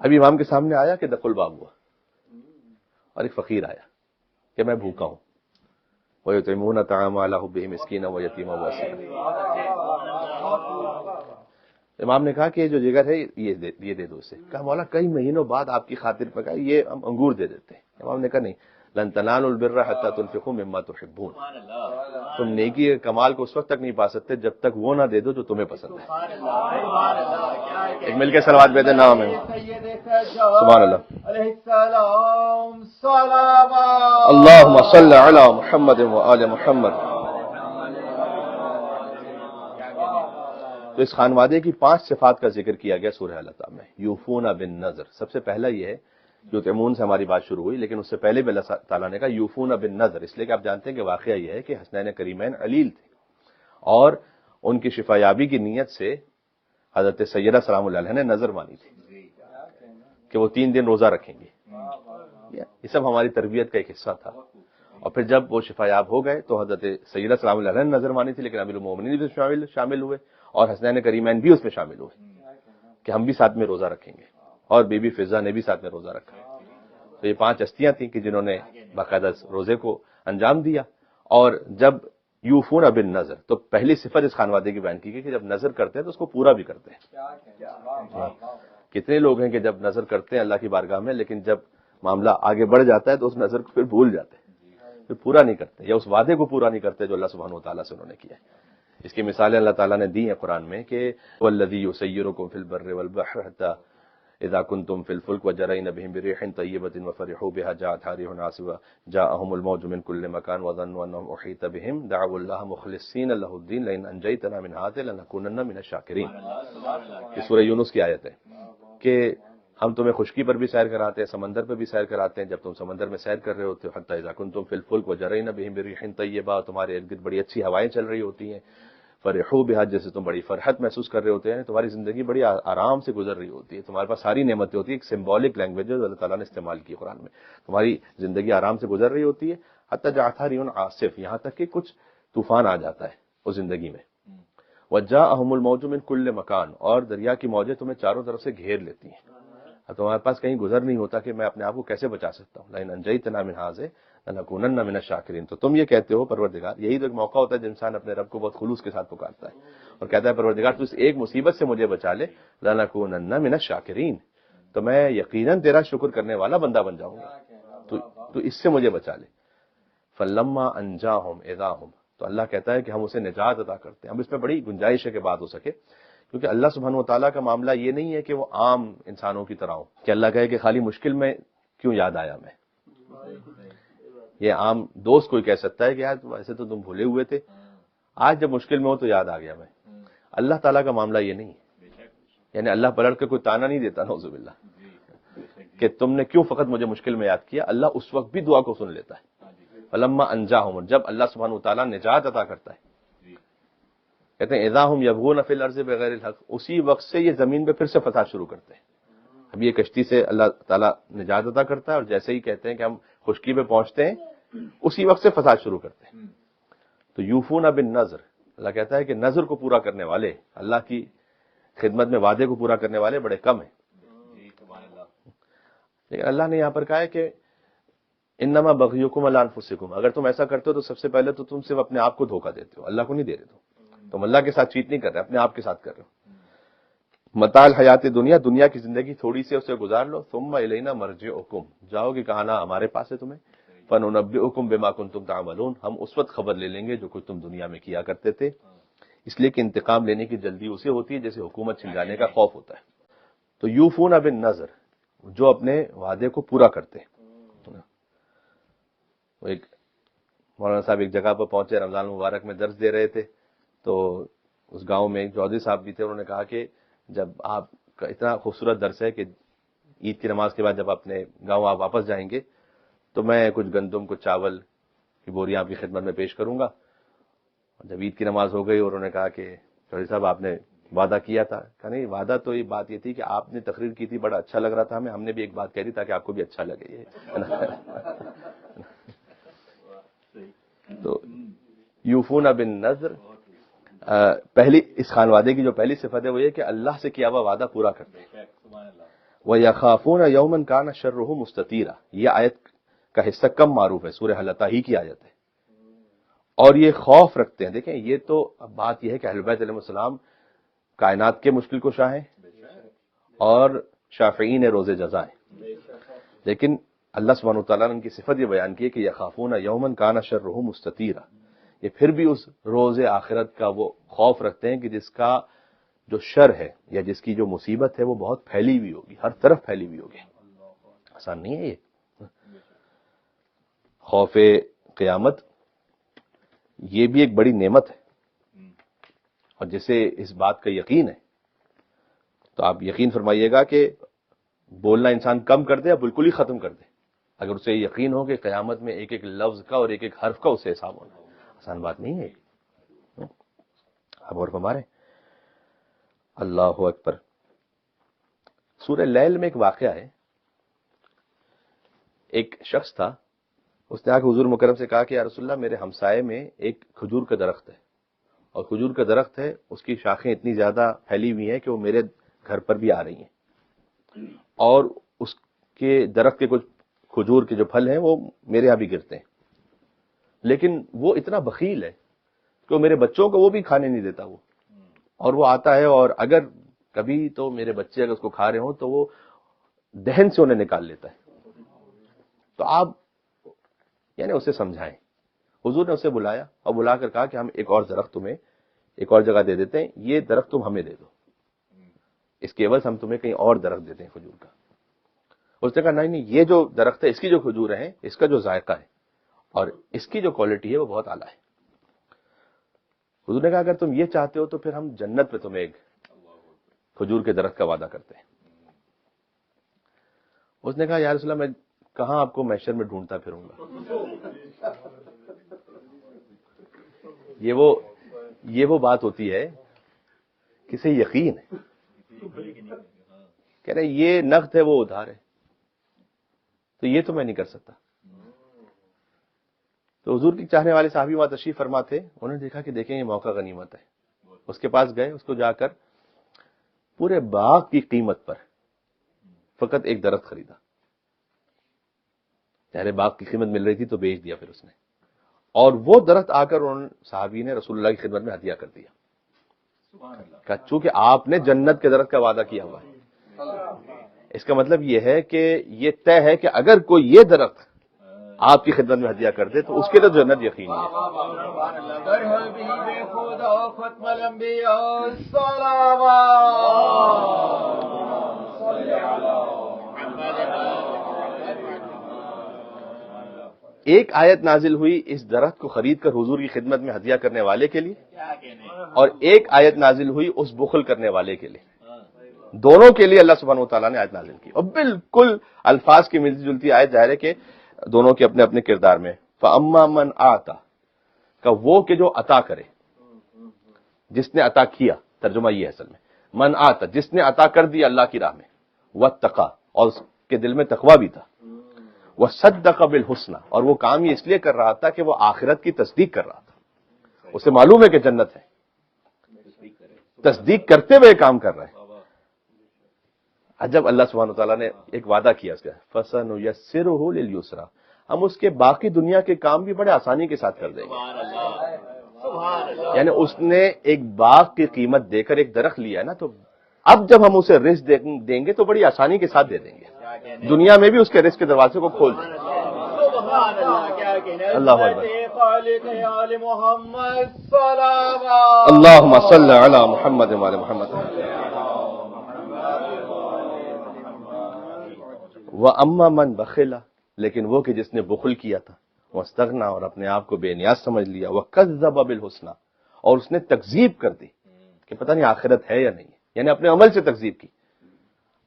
ابھی امام کے سامنے آیا کہ دخل الباب ہوا، اور ایک فقیر آیا کہ میں بھوکا ہوں، وَيُطْعِمُونَ الطَّعَامَ عَلَىٰ حُبِّهِ مِسْكِينًا وَيَتِيمًا وَأَسِيرًا۔ امام نے کہا کہ یہ جو جگر ہے یہ دے دو اسے۔ کہا مولا کئی مہینوں بعد آپ کی خاطر پکا، یہ ہم انگور دے دیتے ہیں۔ امام نے کہا نہیں، لن تنالوا البر حتى تنفقوا مما تحبون، تم نیکی کے کمال کو اس وقت تک نہیں پا سکتے جب تک وہ نہ دے دو جو تمہیں پسند ہے۔ ایک مل کے صلوات بھیجیں نام ہے سبحان اللہ۔ اللہم صل علی محمد وآل محمد۔ تو اس خانوادے کی 5 صفات کا ذکر کیا گیا سورہ العطا میں۔ یوفون بالنذر، سب سے پہلا یہ ہے، یطعمون سے ہماری بات شروع ہوئی، لیکن اس سے پہلے بھی اللہ تعالیٰ نے کہا یوفون بالنذر، اس لیے کہ آپ جانتے ہیں کہ واقعہ یہ ہے کہ حسنین کریمین علیل تھے، اور ان کی شفا یابی کی نیت سے حضرت سیدہ سلام اللہ علیہ نے نظر مانی تھی کہ وہ 3 دن روزہ رکھیں گے۔ یہ سب ہماری تربیت کا ایک حصہ تھا، اور پھر جب وہ شفا یاب ہو گئے تو حضرت سیدہ سلام اللہ علیہ نے نظر مانی تھی، لیکن امیر المومنین بھی شامل ہوئے اور حسنین کریمین بھی اس میں شامل ہوئے۔ کہ ہم بھی ساتھ میں روزہ رکھیں گے، اور بی بی فضہ نے بھی ساتھ میں روزہ رکھا۔ تو یہ 5 ہستیاں تھیں کہ جنہوں نے باقاعدہ روزے کو انجام دیا۔ اور جب یوفون بالنذر، تو پہلی صفت اس خانوادے کی بیان کی گئی کہ جب نذر کرتے ہیں تو اس کو پورا بھی کرتے ہیں۔ کتنے لوگ ہیں کہ جب نذر کرتے ہیں اللہ کی بارگاہ میں، لیکن جب معاملہ آگے بڑھ جاتا ہے تو اس نذر کو پھر بھول جاتے ہیں، پھر پورا نہیں کرتے، یا اس وعدے کو پورا نہیں کرتے جو اللہ سبحانہ و تعالیٰ سے انہوں نے کیا ہے۔ اس کی مثالیں اللہ تعالیٰ نے دی ہیں قرآن میں کہ والذی یسیرکم فی البر والبحر حتی اذا کنتم فی الفلک وجرین بہم بريح طیبۃ وفرحوا بها جاءتها ريح عاصف جاءهم الموج من كل مكان وظنوا انهم احيط بهم دعوا الله مخلصین له الدین لئن انجیتنا من هذه لنکونن من الشاکرین۔ یہ سورہ یونس کی آیت ہے کہ ہم تمہیں خشکی پر بھی سیر کراتے ہیں، سمندر پر بھی سیر کراتے ہیں، جب تم سمندر میں سیر کر رہے ہوتے ہو حتی اذا کنتم فی الفلک وجرین بہم بريح طیبۃ، تمہارے ارد گرد بڑی اچھی ہوائیں چل رہی ہوتی ہیں، فرحوا بها، جیسے تم بڑی فرحت محسوس کر رہے ہوتے ہیں، تمہاری زندگی بڑی آرام سے گزر رہی ہوتی ہے، تمہارے پاس ساری نعمتیں ہوتی ہیں۔ ایک سمبولک لینگویج ہے جو اللہ تعالیٰ نے استعمال کی قرآن میں، تمہاری زندگی آرام سے گزر رہی ہوتی ہے، حتی جاءتها ريح عاصف، یہاں تک کہ کچھ طوفان آ جاتا ہے اس زندگی میں، وجاءهم الموج من كل مكان، اور دریا کی موجیں تمہیں چاروں طرف سے گھیر لیتی ہیں، تمہارے پاس کہیں گزر نہیں ہوتا کہ میں اپنے آپ کو کیسے بچا سکتا ہوں۔ لئن انجیتنا من هذه لنکونن من الشاکرین، تو تم یہ کہتے ہو پروردگار، یہی تو ایک موقع ہوتا ہے جب انسان اپنے رب کو بہت خلوص کے ساتھ پکارتا ہے اور کہتا ہے پروردگار تو اس ایک مصیبت سے مجھے بچا لے، لنکونن من الشاکرین، تو میں یقیناً تیرا شکر کرنے والا بندہ بن جاؤں گا، تو اس سے مجھے بچا لے۔ فلما انجاہم اذا ہم، تو اللہ کہتا ہے کہ ہم اسے نجات عطا کرتے ہیں۔ اب اس میں بڑی گنجائش ہے کہ بات ہو سکے، کیونکہ اللہ سبحانہ و تعالیٰ کا معاملہ یہ نہیں ہے کہ وہ عام انسانوں کی طرح ہو کہ اللہ کہے کہ خالی مشکل میں کیوں یاد آیا میں۔ یہ عام دوست کوئی کہہ سکتا ہے کہ یار ویسے تو تم بھولے ہوئے تھے، آج جب مشکل میں ہو تو یاد آ گیا میں۔ اللہ تعالیٰ کا معاملہ یہ نہیں ہے، یعنی اللہ پلٹ کے کوئی تانا نہیں دیتا نعوذ باللہ کہ تم نے کیوں فقط مجھے مشکل میں یاد کیا، اللہ اس وقت بھی دعا کو سن لیتا ہے۔ فلما انجاہم، جب اللہ سبحانہ و تعالیٰ نجات عطا کرتا ہے، کہتے ہیں اذا ہم یبغون فی الارض بغیر الحق، اسی وقت سے یہ زمین پہ پھر سے فساد شروع کرتے ہیں۔ اب یہ کشتی سے اللہ تعالیٰ نجات عطا کرتا ہے، اور جیسے ہی کہتے ہیں کہ ہم خشکی پہ پہنچتے ہیں اسی وقت سے فساد شروع کرتے ہیں۔ تو یوفون بالنذر، اللہ کہتا ہے کہ نذر کو پورا کرنے والے، اللہ کی خدمت میں وعدے کو پورا کرنے والے بڑے کم ہیں۔ لیکن اللہ نے یہاں پر کہا ہے کہ انما بغیکم علی انفسکم، اگر تم ایسا کرتے ہو تو سب سے پہلے تو تم صرف اپنے آپ کو دھوکہ دیتے ہو، اللہ کو نہیں دے رہے ہو، تم اللہ کے ساتھ چیٹ نہیں کر رہے، اپنے آپ کے ساتھ کر رہے ہو۔ متاع الحیات دنیا، دنیا کی زندگی تھوڑی سی اسے گزار لو، ثم الینا مرجعکم، جاؤ گے کہاں، ہمارے پاس ہے تمہیں، فننبئکم بما کنتم تعملون، ہم اس وقت خبر لے لیں گے جو کچھ تم دنیا میں کیا کرتے تھے۔ اس لیے کہ انتقام لینے کی جلدی اسے ہوتی ہے جیسے حکومت چھن جانے کا خوف ہوتا ہے۔ تو یوفون بالنذر، جو اپنے وعدے کو پورا کرتے ہیں۔ وہ ایک مولانا صاحب ایک جگہ پر پہنچے، رمضان مبارک میں درس دے رہے تھے، تو اس گاؤں میں ایک چودھری صاحب بھی تھے، انہوں نے کہا کہ جب آپ کا اتنا خوبصورت درس ہے کہ عید کی نماز کے بعد جب اپنے گاؤں آپ واپس جائیں گے تو میں کچھ گندم، کچھ چاول کی بوریاں آپ کی خدمت میں پیش کروں گا۔ جب عید کی نماز ہو گئی اور انہوں نے کہا کہ چودھری صاحب آپ نے وعدہ کیا تھا، کہا نہیں وعدہ تو یہ بات یہ تھی کہ آپ نے تقریر کی تھی، بڑا اچھا لگ رہا تھا ہمیں، ہم نے بھی ایک بات کہہ دی تاکہ آپ کو بھی اچھا لگے یہ۔ تو یوفون بالنذر، پہلی اس خانوادے کی جو پہلی صفت ہے وہ یہ کہ اللہ سے کیا ہوا وعدہ پورا کرتے ہیں۔ وَيَخَافُونَ يَوْمًا كَانَ شَرُّهُ مُسْتَطِيرًا، یہ آیت کا حصہ کم معروف ہے، سورہ حلطہ ہی کی آیت ہے، اور یہ خوف رکھتے ہیں۔ دیکھیں یہ تو بات یہ ہے کہ اہل بیت علیہ السلام کائنات کے مشکل کشا ہیں اور شافعین روز جزا ہیں، لیکن اللہ سبحانہ وتعالیٰ نے ان کی صفت یہ بیان کی ہے کہ یخافون یوما کان شرہ مستطیرا، یہ پھر بھی اس روز آخرت کا وہ خوف رکھتے ہیں کہ جس کا جو شر ہے یا جس کی جو مصیبت ہے وہ بہت پھیلی ہوئی ہوگی، ہر طرف پھیلی ہوئی ہوگی، آسان نہیں ہے یہ۔ خوف قیامت یہ بھی ایک بڑی نعمت ہے، اور جسے اس بات کا یقین ہے تو آپ یقین فرمائیے گا کہ بولنا انسان کم کر دے یا بالکل ہی ختم کر دے، اگر اسے یقین ہو کہ قیامت میں ایک ایک لفظ کا اور ایک ایک حرف کا اسے حساب ہونا، آسان بات نہیں ہے۔ اب اور ہمارے اللہ اکبر، سورہ لیل میں ایک واقعہ ہے، ایک شخص تھا، اس نے آ کے حضور مکرم سے کہا کہ یا رسول اللہ میرے ہمسائے میں ایک کھجور کا درخت ہے، اور کھجور کا درخت ہے اس کی شاخیں اتنی زیادہ پھیلی ہوئی ہیں کہ وہ میرے گھر پر بھی آ رہی ہیں، اور اس کے درخت کے کچھ کھجور کے جو پھل ہیں وہ میرے یہاں بھی گرتے ہیں، لیکن وہ اتنا بخیل ہے کہ میرے بچوں کو وہ بھی کھانے نہیں دیتا وہ، اور وہ آتا ہے اور اگر کبھی تو میرے بچے اگر اس کو کھا رہے ہوں تو وہ دہن سے انہیں نکال لیتا ہے۔ تو آپ یعنی اسے سمجھائیں۔ حضور نے اسے بلایا اور بلا کر کہا کہ ہم ایک اور درخت تمہیں ایک اور جگہ دے دیتے ہیں، یہ درخت تم ہمیں دے دو، اس کے عوض ہم تمہیں کہیں اور درخت دیتے ہیں کھجور کا۔ اس نے کہا نہیں، یہ جو درخت ہے اس کی جو کھجور ہیں، اس کا جو ذائقہ ہے اور اس کی جو کوالٹی ہے وہ بہت اعلیٰ ہے۔ حضور نے کہا اگر تم یہ چاہتے ہو تو پھر ہم جنت میں تمہیں ایک کھجور کے درخت کا وعدہ کرتے ہیں۔ اس نے کہا یا رسول اللہ میں کہاں آپ کو محشر میں ڈھونڈتا پھروں گا۔ یہ وہ بات ہوتی ہے کسے یقین ہے، کہہ رہے یہ نقد ہے وہ ادھار ہے، تو یہ تو میں نہیں کر سکتا۔ تو حضور کی چاہنے والے صحابی وہاں تشریف فرما تھے، انہوں نے دیکھا کہ دیکھیں یہ موقع غنیمت ہے، اس کے پاس گئے، اس کو جا کر پورے باغ کی قیمت پر فقط ایک درخت خریدا، چاہے باغ کی قیمت مل رہی تھی تو بیچ دیا پھر اس نے، اور وہ درخت آ کر انہوں نے صحابی نے رسول اللہ کی خدمت میں ہدیہ کر دیا، کہ چونکہ آپ نے جنت کے درخت کا وعدہ کیا ہوا ہے، اس کا مطلب یہ ہے کہ یہ طے ہے کہ اگر کوئی یہ درخت آپ کی خدمت میں ہدیہ کر دے تو اس کے تو جنت یقینی ہے۔ ایک آیت نازل ہوئی اس درخت کو خرید کر حضور کی خدمت میں ہدیہ کرنے والے کے لیے، اور ایک آیت نازل ہوئی اس بخل کرنے والے کے لیے، دونوں کے لیے اللہ سبحانہ و تعالیٰ نے آیت نازل کی، اور بالکل الفاظ کی ملتی جلتی آیت، ظاہر ہے کہ دونوں کے اپنے اپنے کردار میں۔ فَأَمَّا مَنْ آتَا کا وہ کہ جو عطا کرے، جس نے عطا کیا، ترجمہ یہ ہے اصل میں من آتا، جس نے عطا کر دیا اللہ کی راہ میں، واتقا اور اس کے دل میں تقوی بھی تھا، وصدق بالحسنى اور وہ کام یہ اس لیے کر رہا تھا کہ وہ آخرت کی تصدیق کر رہا تھا، اسے معلوم ہے کہ جنت ہے، تصدیق کرتے ہوئے کام کر رہے ہیں۔ جب اللہ سبحانہ وتعالیٰ نے ایک وعدہ کیا اس کا فَسَنُيَسِّرُهُ لِلْيُسْرَىٰ، ہم اس کے باقی دنیا کے کام بھی بڑے آسانی کے ساتھ کر دیں گے۔ یعنی اس نے ایک باغ کی قیمت دے کر ایک درخت لیا ہے نا، تو اب جب ہم اسے رزق دیں گے تو بڑی آسانی کے ساتھ دے دیں گے، دنیا میں بھی اس کے رزق کے دروازے کو کھول دیں گے۔ اللہ اکبر، اللہم صل علی محمد وعلی محمد۔ وَأَمَّا مَنْ بَخِلَ لیکن وہ کہ جس نے بخل کیا تھا، واستغنى اور اپنے آپ کو بے نیاز سمجھ لیا، وَكَذَّبَ بِالْحُسْنَى اور اس نے تکذیب کر دی کہ پتہ نہیں آخرت ہے یا نہیں، یعنی اپنے عمل سے تکذیب کی۔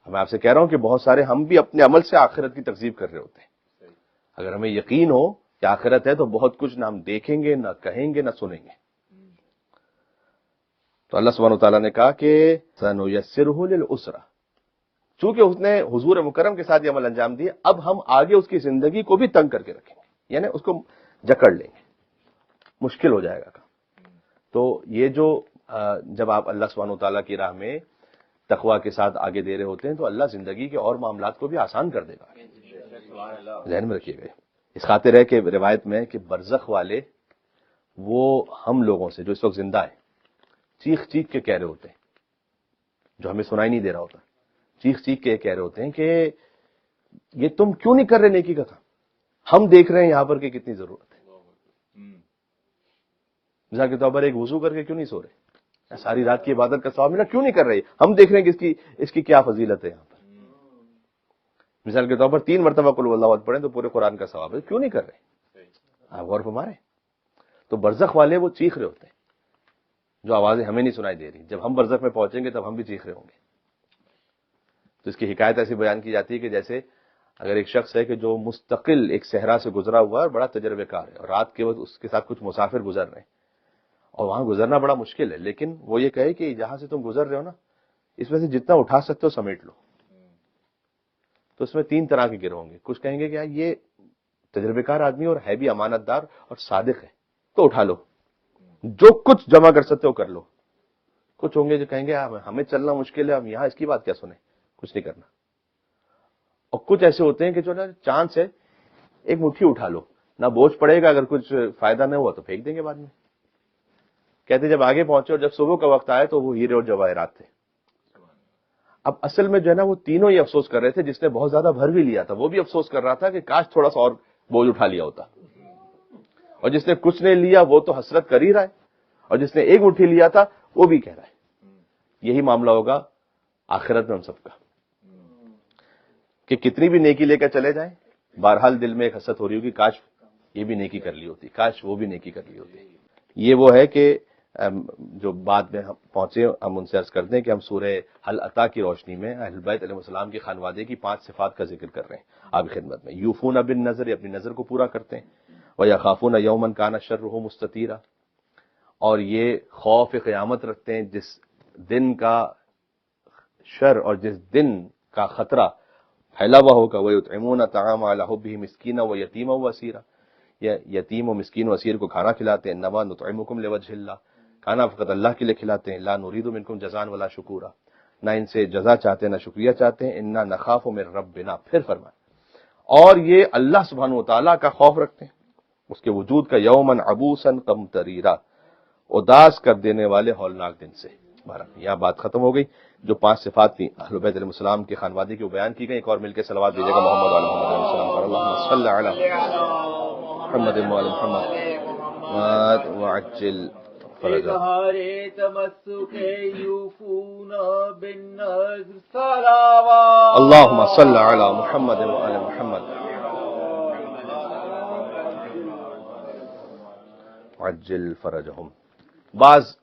میں آپ سے کہہ رہا ہوں کہ بہت سارے ہم بھی اپنے عمل سے آخرت کی تکذیب کر رہے ہوتے ہیں۔ اگر ہمیں یقین ہو کہ آخرت ہے تو بہت کچھ نہ ہم دیکھیں گے، نہ کہیں گے، نہ سنیں گے۔ تو اللہ سبحانہ وتعالیٰ نے کہا کہ سَنُيَسِّرُهُ لِلْعُسْرَىٰ، چونکہ اس نے حضور مکرم کے ساتھ یہ عمل انجام دیا، اب ہم آگے اس کی زندگی کو بھی تنگ کر کے رکھیں گے، یعنی اس کو جکڑ لیں گے، مشکل ہو جائے گا کام۔ تو یہ جو جب آپ اللہ سبحانہ وتعالیٰ کی راہ میں تقوی کے ساتھ آگے دے رہے ہوتے ہیں تو اللہ زندگی کے اور معاملات کو بھی آسان کر دے گا۔ ذہن میں رکھیے گا، اس خاطر ہے کہ روایت میں کہ برزخ والے وہ ہم لوگوں سے جو اس وقت زندہ ہیں چیخ چیخ کے کہہ رہے ہوتے ہیں، جو ہمیں سنائی نہیں دے رہا ہوتا، چیخ چیخ کے کہہ رہے ہوتے ہیں کہ یہ تم کیوں نہیں کر رہے نیکی کا کام، ہم دیکھ رہے ہیں یہاں پر کہ کتنی ضرورت ہے۔ مثال کے طور پر ایک وضو کر کے کیوں نہیں سو رہے، ساری رات کی عبادت کا ثواب ملا کیوں نہیں کر رہے، ہم دیکھ رہے ہیں کہ اس کی کیا فضیلت ہے یہاں پر۔ مثال کے طور پر 3 مرتبہ قل واللہ احد پڑھیں تو پورے قرآن کا ثواب ہے، کیوں نہیں کر رہے، آپ غور فرمائیں۔ تو برزخ والے وہ چیخ رہے ہوتے ہیں جو آوازیں ہمیں نہیں سنائی دے رہی، جب ہم برزخ میں پہنچیں گے تب ہم بھی چیخ رہے ہوں گے۔ تو اس کی حکایت ایسی بیان کی جاتی ہے کہ جیسے اگر ایک شخص ہے کہ جو مستقل ایک صحرا سے گزرا ہوا ہے اور بڑا تجربے کار ہے، اور رات کے وقت اس کے ساتھ کچھ مسافر گزر رہے ہیں اور وہاں گزرنا بڑا مشکل ہے، لیکن وہ یہ کہے کہ جہاں سے تم گزر رہے ہو نا اس میں سے جتنا اٹھا سکتے ہو سمیٹ لو، تو اس میں 3 طرح کے گروہ ہوں گے۔ کچھ کہیں گے کہ یہ تجربے کار آدمی اور ہے بھی امانت دار اور صادق ہے تو اٹھا لو، جو کچھ جمع کر سکتے ہو کر لو۔ کچھ ہوں گے جو کہیں گے ہمیں چلنا مشکل ہے، ہم یہاں اس کی بات کیا سنیں، کچھ نہیں کرنا. اور کچھ ایسے ہوتے ہیں کہ جو نا چانس ہے ایک مٹھی اٹھا لو، نہ بوجھ پڑے گا، اگر کچھ فائدہ نہ ہوا تو پھینک دیں گے بعد میں. کہتے جب آگے پہنچے اور جب صبح کا وقت آئے تو وہ ہیرے اور جواہرات تھے. اب اصل میں جو ہے نا وہ تینوں ہی افسوس کر رہے تھے. جس نے بہت زیادہ بھر بھی لیا تھا وہ بھی افسوس کر رہا تھا کہ کاش تھوڑا سا اور بوجھ اٹھا لیا ہوتا، اور جس نے کچھ نہیں لیا وہ تو حسرت کر ہی رہا ہے، اور جس نے ایک مٹھی لیا تھا وہ بھی کہہ رہا ہے. یہی معاملہ ہوگا آخرت میں ہم سب کا، کہ کتنی بھی نیکی لے کر چلے جائیں، بہرحال دل میں ایک حسرت ہو رہی ہوگی کاش یہ بھی نیکی کر لی ہوتی، کاش وہ بھی نیکی کر لی ہوتی. یہ وہ ہے کہ جو بعد میں ہم پہنچے ہم ان سے عرض کرتے ہیں کہ ہم سورہ حل عطا کی روشنی میں اہل بیت علیہ السلام کی خانوادے کی 5 صفات کا ذکر کر رہے ہیں آپ کی خدمت میں. یوفون بالنذر، یہ اپنی نظر کو پورا کرتے ہیں. وَيَخَافُونَ يَوْمًا كَانَ شَرُّهُ مُسْتَطِيرًا، اور یہ خوف قیامت رکھتے ہیں جس دن کا شر اور جس دن کا خطرہ پھیلا ہوا ہوگا. وَيُطْعِمُونَ الطَّعَامَ عَلَىٰ حُبِّهِ مِسْكِينًا وَيَتِيمًا وَأَسِيرًا، یہ یتیم و مسکین و اسیر کو کھانا کھلاتے ہیں. انما نطعمکم لوجہ اللہ، کھانا فقط اللہ کے لیے کھلاتے ہیں. لا نرید منکم جزاء ولا شکورا، نہ ان سے جزا چاہتے ہیں نہ شکریہ چاہتے ہیں. انا نخاف من ربنا، پھر فرمایا اور یہ اللہ سبحانہ و تعالیٰ کا خوف رکھتے ہیں، اس کے وجود کا. یومن عبوسا قمطریرا، اداس کر دینے والے ہولناک دن سے. یہاں بات ختم ہو گئی. جو 5 صفات تھیں اہل بیت علیہ السلام کی خانوادے کی بیان کی گئی. ایک اور مل کے صلوات دیجیے گا محمد علیہ محمد علیہ السلام پر. اللہم صل علی محمد وعلی محمد وعجل فرجہ. اللہم صل علی محمد وعلی محمد وعجل فرجہم. بعض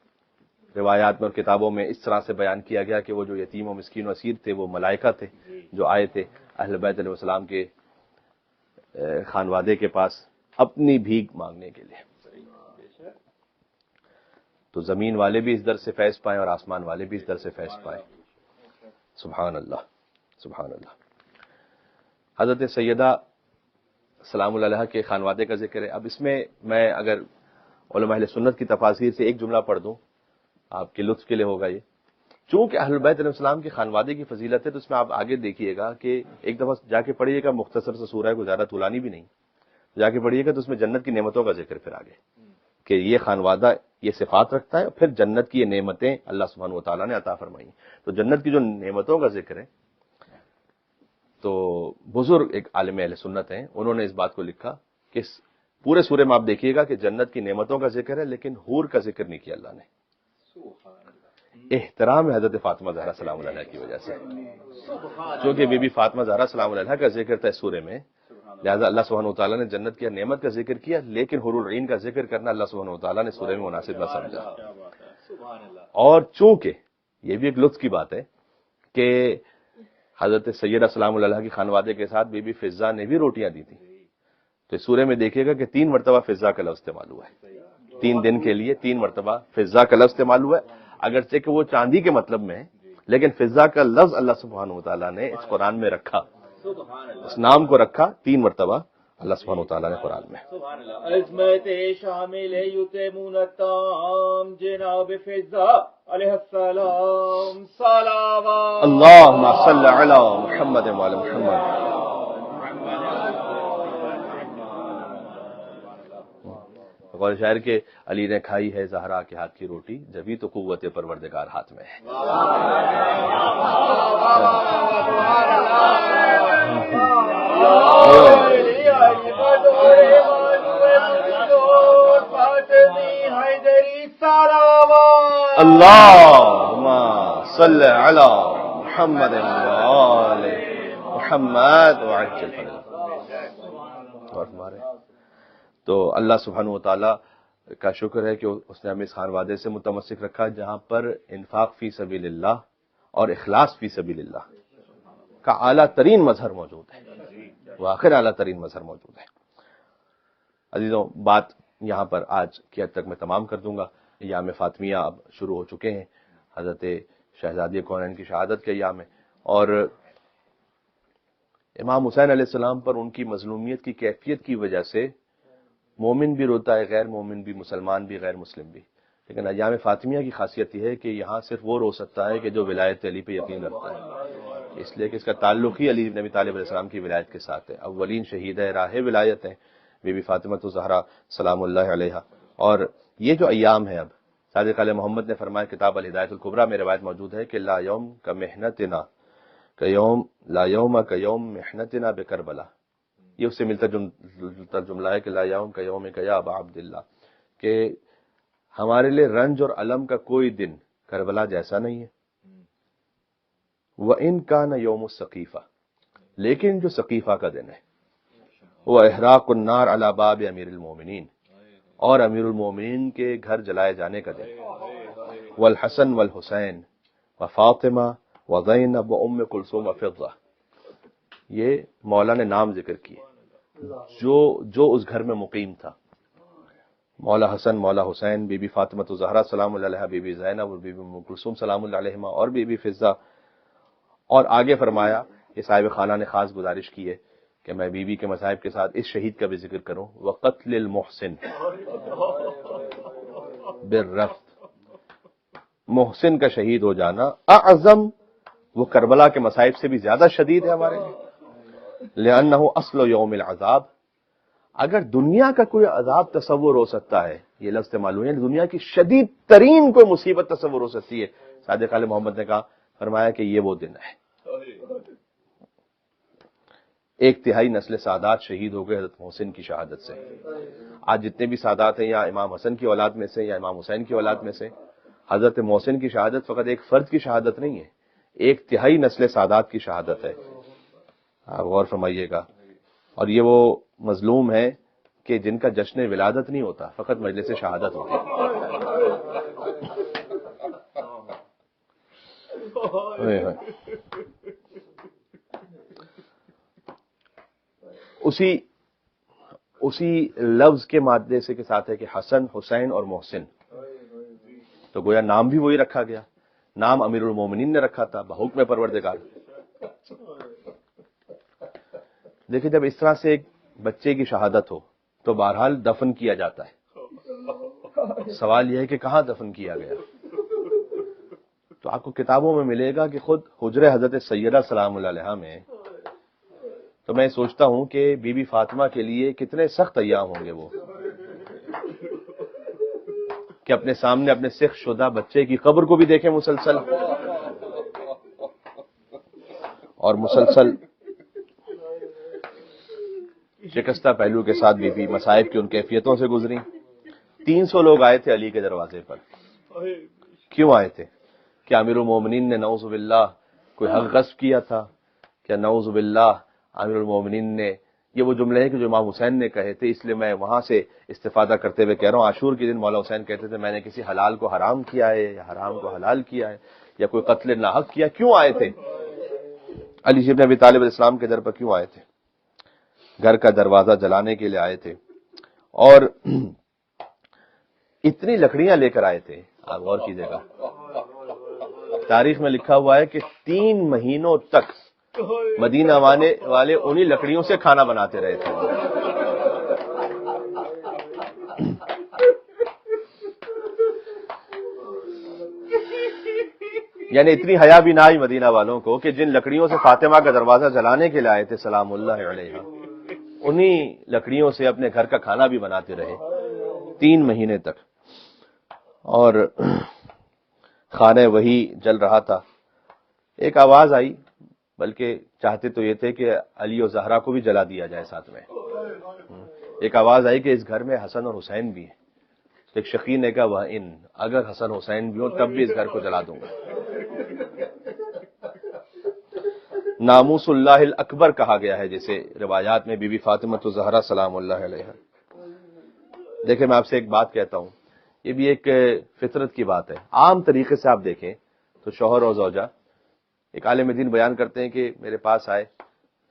روایات میں اور کتابوں میں اس طرح سے بیان کیا گیا کہ وہ جو یتیم و مسکین و اسیر تھے وہ ملائکہ تھے جو آئے تھے اہل بیت علیہ السلام کے خانوادے کے پاس اپنی بھیک مانگنے کے لیے. تو زمین والے بھی اس در سے فیض پائیں اور آسمان والے بھی اس در سے فیض پائیں. سبحان اللہ سبحان اللہ. حضرت سیدہ سلام اللہ علیہا کے خانوادے کا ذکر ہے. اب اس میں میں اگر علماء اہل سنت کی تفاسیر سے ایک جملہ پڑھ دوں آپ کے لطف کے لیے ہوگا یہ. چونکہ اہل بیت علیہ السلام کی خانوادے کی فضیلت ہے تو اس میں آپ آگے دیکھیے گا کہ ایک دفعہ جا کے پڑھیے گا، مختصر سے سورہ ہے، کوئی زیادہ طولانی بھی نہیں، جا کے پڑھیے گا تو اس میں جنت کی نعمتوں کا ذکر پھر آگے کہ یہ خانوادہ یہ صفات رکھتا ہے، اور پھر جنت کی یہ نعمتیں اللہ سبحانہ و تعالیٰ نے عطا فرمائی. تو جنت کی جو نعمتوں کا ذکر ہے تو بزرگ ایک عالم اہل سنت ہیں، انہوں نے اس بات کو لکھا کہ پورے سورے میں آپ دیکھیے گا کہ جنت کی نعمتوں کا ذکر ہے لیکن حور کا ذکر نہیں کیا اللہ نے. احترام حضرت فاطمہ زہرا سلام اللہ علیہ کی وجہ سے، چونکہ بی بی فاطمہ زہرا سلام اللہ علیہ کا ذکر تھا اس سورے میں، لہذا اللہ سبحانہ وتعالیٰ نے جنت کی نعمت کا ذکر کیا، لیکن حور العین کا ذکر کرنا اللہ سبحانہ وتعالیٰ نے سورے میں مناسب نہ سمجھا. اور چونکہ یہ بھی ایک لطف کی بات ہے کہ حضرت سیدہ سلام اللہ علیہ کی خانوادے کے ساتھ بی بی فضہ نے بھی روٹیاں دی تھیں. تو اس سورے میں دیکھیے گا کہ 3 مرتبہ فضہ کا لفظ استعمال ہوا ہے. 3 دن کے لیے 3 مرتبہ فضہ کا لفظ استعمال ہوا ہے، اگرچہ کہ وہ چاندی کے مطلب میں ہے، لیکن فضہ کا لفظ اللہ سبحانہ وتعالیٰ نے اس قرآن میں رکھا، اس نام کو رکھا 3 مرتبہ اللہ سبحانہ وتعالیٰ نے قرآن میں. عظمت شامل یتیمون الطعام جناب فضہ علیہ السلام صلوات. اللہم صل علی محمد وعلی محمد. غور شاعر کے علی نے کھائی ہے زہرا کے ہاتھ کی روٹی، جبھی تو قوت پروردگار ہاتھ میں ہے. اللہم صل علی محمد وآل محمد وعجل فرجہ. تو اللہ سبحانہ و تعالیٰ کا شکر ہے کہ اس نے ہمیں اس خانوادے سے متمسک رکھا جہاں پر انفاق فی سبیل اللہ اور اخلاص فی سبیل اللہ کا اعلیٰ ترین مظہر موجود ہے، واخر اعلیٰ ترین مظہر موجود ہے. عزیزوں، بات یہاں پر آج کی حد تک میں تمام کر دوں گا. ایام فاطمیہ اب شروع ہو چکے ہیں، حضرت شہزادی کونین کی شہادت کے ایام ہیں، اور امام حسین علیہ السلام پر ان کی مظلومیت کی کیفیت کی وجہ سے مومن بھی روتا ہے، غیر مومن بھی، مسلمان بھی، غیر مسلم بھی. لیکن ایام فاطمیہ کی خاصیت یہ ہے کہ یہاں صرف وہ رو سکتا ہے کہ جو ولایت علی پہ یقین رکھتا ہے، اس لیے کہ اس کا تعلق ہی علی بن ابی طالب علیہ السلام کی ولایت کے ساتھ ہے. اولین شہید ہے، راہ ولایت ہے بی بی فاطمہ الزہرا سلام اللہ علیہا. اور یہ جو ایام ہے، اب صادق علیہ محمد نے فرمایا کتاب الہدایۃ الکبریٰ میں روایت موجود ہے کہ لا یوم کا محنتنا لا یوم کا یوم محنتنا بکربلا. یہ اس سے ملتا جملہ ہے کہ لا یوم کا یوم کا یا ابا عبداللہ، کہ ہمارے لیے رنج اور الم کا کوئی دن کربلا جیسا نہیں ہے. وَإِن كَانَ يَوْمُ السَّقِيفَةِ، لیکن جو سقیفہ کا دن ہے وہ احراق النار علی باب امیر المومنین، اور امیر المومنین کے گھر جلائے جانے کا دن. والحسن والحسین وفاطمہ وزینب وام کلثوم وفضہ، یہ مولا نے نام ذکر کیے جو اس گھر میں مقیم تھا. مولا حسن، مولا حسین، بی بی فاطمہ الزہرا سلام اللہ علیہا، بی بی زینب اور بی بی ام کلثوم سلام اللہ علیہما، اور بی بی فضہ. اور آگے فرمایا کہ صاحب خانہ نے خاص گزارش کی ہے کہ میں بی بی کے مصائب کے ساتھ اس شہید کا بھی ذکر کروں. وقتل المحسن بالرفض، محسن کا شہید ہو جانا اعظم، وہ کربلا کے مصائب سے بھی زیادہ شدید ہے ہمارے لیے. لأنہ اصل یوم العذاب، اگر دنیا کا کوئی عذاب تصور ہو سکتا ہے، یہ لفظ معلوم ہے، دنیا کی شدید ترین کوئی مصیبت تصور ہو سکتی ہے، صادق علیہ محمد نے کہا فرمایا کہ یہ وہ دن ہے. ایک تہائی نسل سادات شہید ہو گئے حضرت محسن کی شہادت سے. آج جتنے بھی سادات ہیں یا امام حسن کی اولاد میں سے یا امام حسین کی اولاد میں سے، حضرت محسن کی شہادت فقط ایک فرد کی شہادت نہیں ہے، ایک تہائی نسل سادات کی شہادت ہے. آپ غور فرمائیے گا. اور یہ وہ مظلوم ہے کہ جن کا جشن ولادت نہیں ہوتا، فقط مجلس شہادت ہوتی ہے. اسی لفظ کے مادے سے کے ساتھ ہے کہ حسن، حسین اور محسن، تو گویا نام بھی وہی رکھا گیا. نام امیر المومنین نے رکھا تھا بحکم پروردگار. دیکھیں جب اس طرح سے ایک بچے کی شہادت ہو تو بہرحال دفن کیا جاتا ہے. سوال یہ ہے کہ کہاں دفن کیا گیا؟ تو آپ کو کتابوں میں ملے گا کہ خود حجرہ حضرت سیدہ سلام اللہ علیہا میں. تو میں سوچتا ہوں کہ بی بی فاطمہ کے لیے کتنے سخت ایام ہوں گے وہ، کہ اپنے سامنے اپنے سخت شدہ بچے کی قبر کو بھی دیکھیں مسلسل، اور مسلسل شکستہ پہلو کے ساتھ بی بی مصائب کی ان کیفیتوں سے گزری. 300 لوگ آئے تھے علی کے دروازے پر. کیوں آئے تھے؟ کیا امیر المومنین نے نعوذ باللہ کوئی حق غصب کیا تھا؟ کیا نعوذ باللہ امیر المومنین نے، یہ وہ جملے ہیں کہ جو امام حسین نے کہے تھے، اس لیے میں وہاں سے استفادہ کرتے ہوئے کہہ رہا ہوں. عاشور کے دن مولا حسین کہتے تھے میں نے کسی حلال کو حرام کیا ہے یا حرام کو حلال کیا ہے یا کوئی قتل ناحق کیا. کیوں آئے تھے؟ علی بن ابی طالب علیہ السلام کے در پر کیوں آئے تھے؟ گھر کا دروازہ جلانے کے لیے آئے تھے، اور اتنی لکڑیاں لے کر آئے تھے. آپ غور کیجیے گا، تاریخ میں لکھا ہوا ہے کہ 3 مہینوں تک مدینہ والے انہی لکڑیوں سے کھانا بناتے رہے تھے. یعنی اتنی حیا بھی نہ آئی مدینہ والوں کو کہ جن لکڑیوں سے فاطمہ کا دروازہ جلانے کے لیے آئے تھے سلام اللہ علیہ، انہی لکڑیوں سے اپنے گھر کا کھانا بھی بناتے رہے 3 مہینے تک. اور خانہ وہی جل رہا تھا. ایک آواز آئی، بلکہ چاہتے تو یہ تھے کہ علی و زہرا کو بھی جلا دیا جائے ساتھ میں. ایک آواز آئی کہ اس گھر میں حسن اور حسین بھی ہیں. ایک شقی نے کہا وَإِن، اگر حسن حسین بھی ہوں تب بھی اس گھر کو جلا دوں گا. ناموس اللہ الاکبر کہا گیا ہے جسے روایات میں بی بی فاطمہ الزہرا سلام اللہ علیہا. دیکھیں میں آپ سے ایک بات کہتا ہوں، یہ بھی ایک فطرت کی بات ہے. عام طریقے سے آپ دیکھیں تو شوہر اور زوجہ، ایک عالم دین بیان کرتے ہیں کہ میرے پاس آئے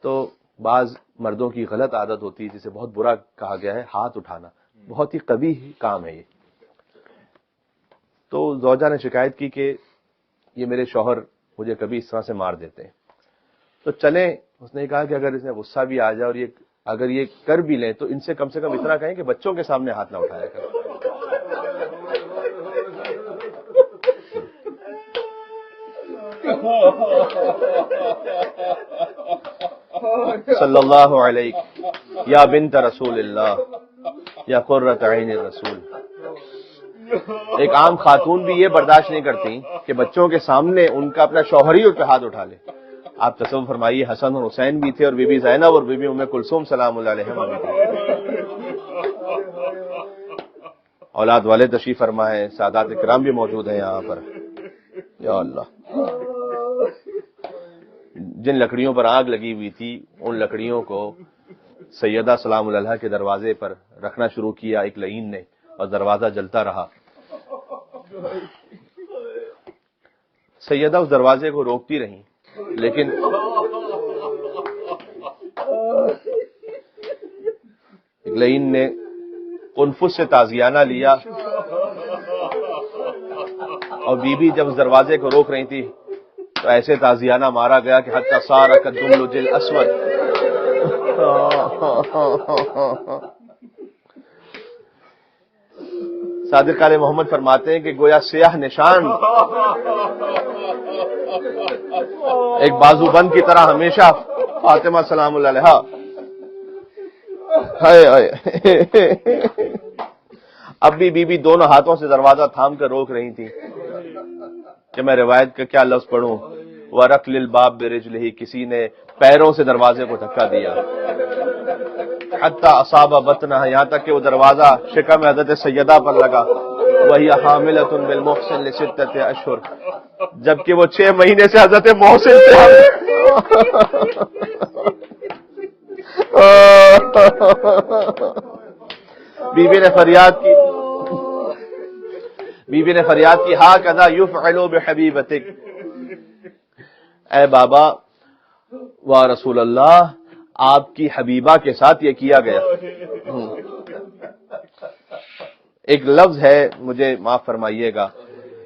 تو بعض مردوں کی غلط عادت ہوتی ہے جسے بہت برا کہا گیا ہے، ہاتھ اٹھانا. بہت ہی قبیح کام ہے یہ. تو زوجہ نے شکایت کی کہ یہ میرے شوہر مجھے کبھی اس طرح سے مار دیتے ہیں. تو چلیں، اس نے کہا کہ اگر اس میں غصہ بھی آ جائے اور اگر یہ کر بھی لیں تو ان سے کم اتنا کہیں کہ بچوں کے سامنے ہاتھ نہ اٹھایا کریں. صلی اللہ علیہ یا بنت رسول اللہ یا قرۃ عین الرسول. ایک عام خاتون بھی یہ برداشت نہیں کرتی کہ بچوں کے سامنے ان کا اپنا شوہر ہی ان پہ ہاتھ اٹھا لے. آپ تصور فرمائیے حسن اور حسین بھی تھے اور بی بی زینب اور بی بی ام کلثوم سلام اللہ علیہم بھی تھے. اولاد والے تشریف فرما ہے, سادات کرام بھی موجود ہیں یہاں پر. یا اللہ, جن لکڑیوں پر آگ لگی ہوئی تھی ان لکڑیوں کو سیدہ سلام اللہ کے دروازے پر رکھنا شروع کیا ایک لعین نے, اور دروازہ جلتا رہا. سیدہ اس دروازے کو روکتی رہیں, لیکن ایک لعین نے انفس سے تازیانہ لیا, اور بی بی جب اس دروازے کو روک رہی تھی تو ایسے تازیانہ مارا گیا کہ حتی صار کالدملج الاسود. صادق آل محمد فرماتے ہیں کہ گویا سیاہ نشان ایک بازو بند کی طرح ہمیشہ فاطمہ سلام اللہ علیہا اب بھی بی بی دونوں ہاتھوں سے دروازہ تھام کر روک رہی تھی کہ میں روایت کا کیا لفظ پڑھوں. وَرَقْلِ الْبَابِ بِرِجْلِهِ, کسی نے پیروں سے دروازے کو دھکا دیا. حتی اصاب بطنها, یہاں تک کہ وہ دروازہ شکم حضرت سیدہ پر لگا. وَهِيَ حَامِلَةٌ بِالْمُحْسِنِ لِسِتَّةِ أَشْهُرٍ, جبکہ وہ 6 مہینے سے حضرت محسن سے بی بی نے فریاد کی ہا کذا یفعل بحبیبتک, اے بابا و رسول اللہ, آپ کی حبیبہ کے ساتھ یہ کیا گیا. ایک لفظ ہے, مجھے معاف فرمائیے گا,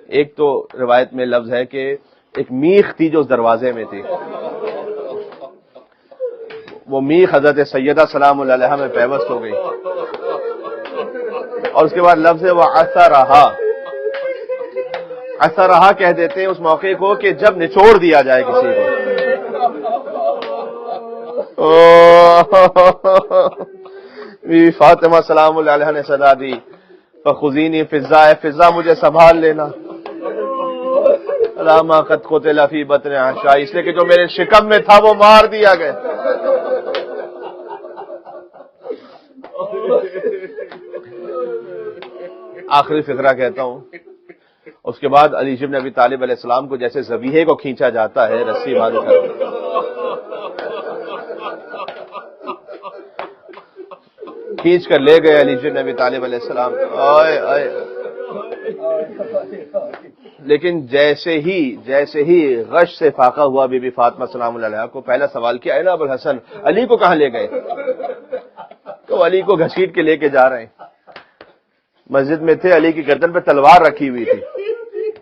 ایک تو روایت میں لفظ ہے کہ ایک میخ تھی جو اس دروازے میں تھی, وہ میخ حضرت سیدہ سلام اللہ علیہا میں پیوست ہو گئی, اور اس کے بعد لفظ ہے وہ عثرہا. عثرہا کہہ دیتے ہیں اس موقع کو کہ جب نچوڑ دیا جائے کسی کو. فاطمہ سلام اللہ علیہ نے صدا دی, فخذینی فضا, فضا مجھے سنبھال لینا. راما قد قتل فی بطن عائشہ, اس لیے کہ جو میرے شکم میں تھا وہ مار دیا گیا. آخری فقرہ کہتا ہوں, اس کے بعد علی بن ابی طالب علیہ السلام کو جیسے ذبیحے کو کھینچا جاتا ہے رسی باندھ کر, کھینچ کر لے گئے علی بن ابی طالب علیہ السلام. لیکن جیسے ہی غش سے فاقہ ہوا بی بی فاطمہ سلام اللہ علیہا کو, پہلا سوال کیا ہے نا ابو الحسن, علی کو کہاں لے گئے؟ تو علی کو گھسیٹ کے لے کے جا رہے ہیں. مسجد میں تھے, علی کی گردن پہ تلوار رکھی ہوئی تھی.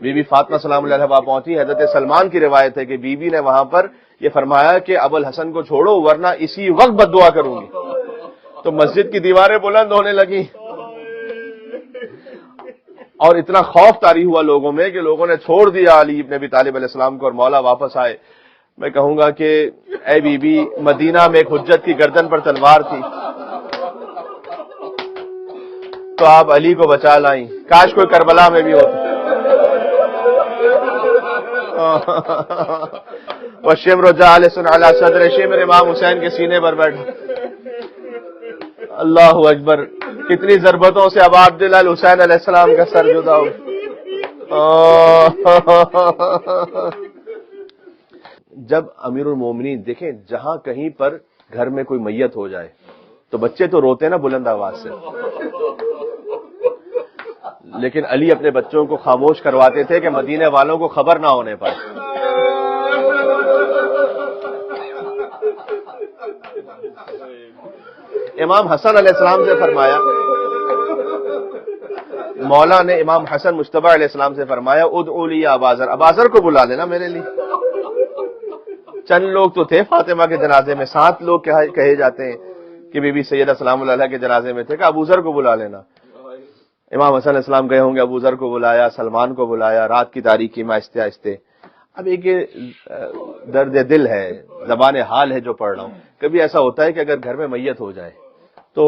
بی بی فاطمہ سلام اللہ علیہا پہنچی. حضرت سلمان کی روایت ہے کہ بی بی نے وہاں پر یہ فرمایا کہ ابو الحسن کو چھوڑو ورنہ اسی وقت بد دعا کروں گی. تو مسجد کی دیواریں بلند ہونے لگی, اور اتنا خوف طاری ہوا لوگوں میں کہ لوگوں نے چھوڑ دیا علی ابن ابی طالب علیہ السلام کو, اور مولا واپس آئے. میں کہوں گا کہ اے بی بی, مدینہ میں ایک حجت کی گردن پر تلوار تھی تو آپ علی کو بچا لائیں. کاش کوئی کربلا میں بھی ہوتا. وَالشِّمْرُ جَالِسٌ عَلَى صَدْرِ, شمر امام حسین کے سینے پر بیٹھا. اللہ اکبر, کتنی ضربتوں سے اب عبد الحسین علیہ السلام کا سر جدا ہو. جب امیر المومنین دیکھیں, جہاں کہیں پر گھر میں کوئی میت ہو جائے تو بچے تو روتے نا بلند آواز سے, لیکن علی اپنے بچوں کو خاموش کرواتے تھے کہ مدینے والوں کو خبر نہ ہونے پائے. امام حسن علیہ السلام سے فرمایا, مولا نے امام حسن مجتبی علیہ السلام سے فرمایا, ادعو لی ابازر, ابازر کو بلا لینا میرے لیے. چند لوگ تو تھے فاطمہ کے جنازے میں, 7 لوگ کہے جاتے ہیں کہ بی بی سیدہ سلام اللہ علیہ کے جنازے میں تھے, کہ ابوذر کو بلا لینا. امام حسن علیہ السلام گئے ہوں گے, ابوذر کو بلایا, سلمان کو بلایا. رات کی تاریکی میں آہستہ آہستہ اب ایک درد دل ہے، زبان حال ہے جو پڑھ رہا ہوں. کبھی ایسا ہوتا ہے کہ اگر گھر میں میت ہو جائے تو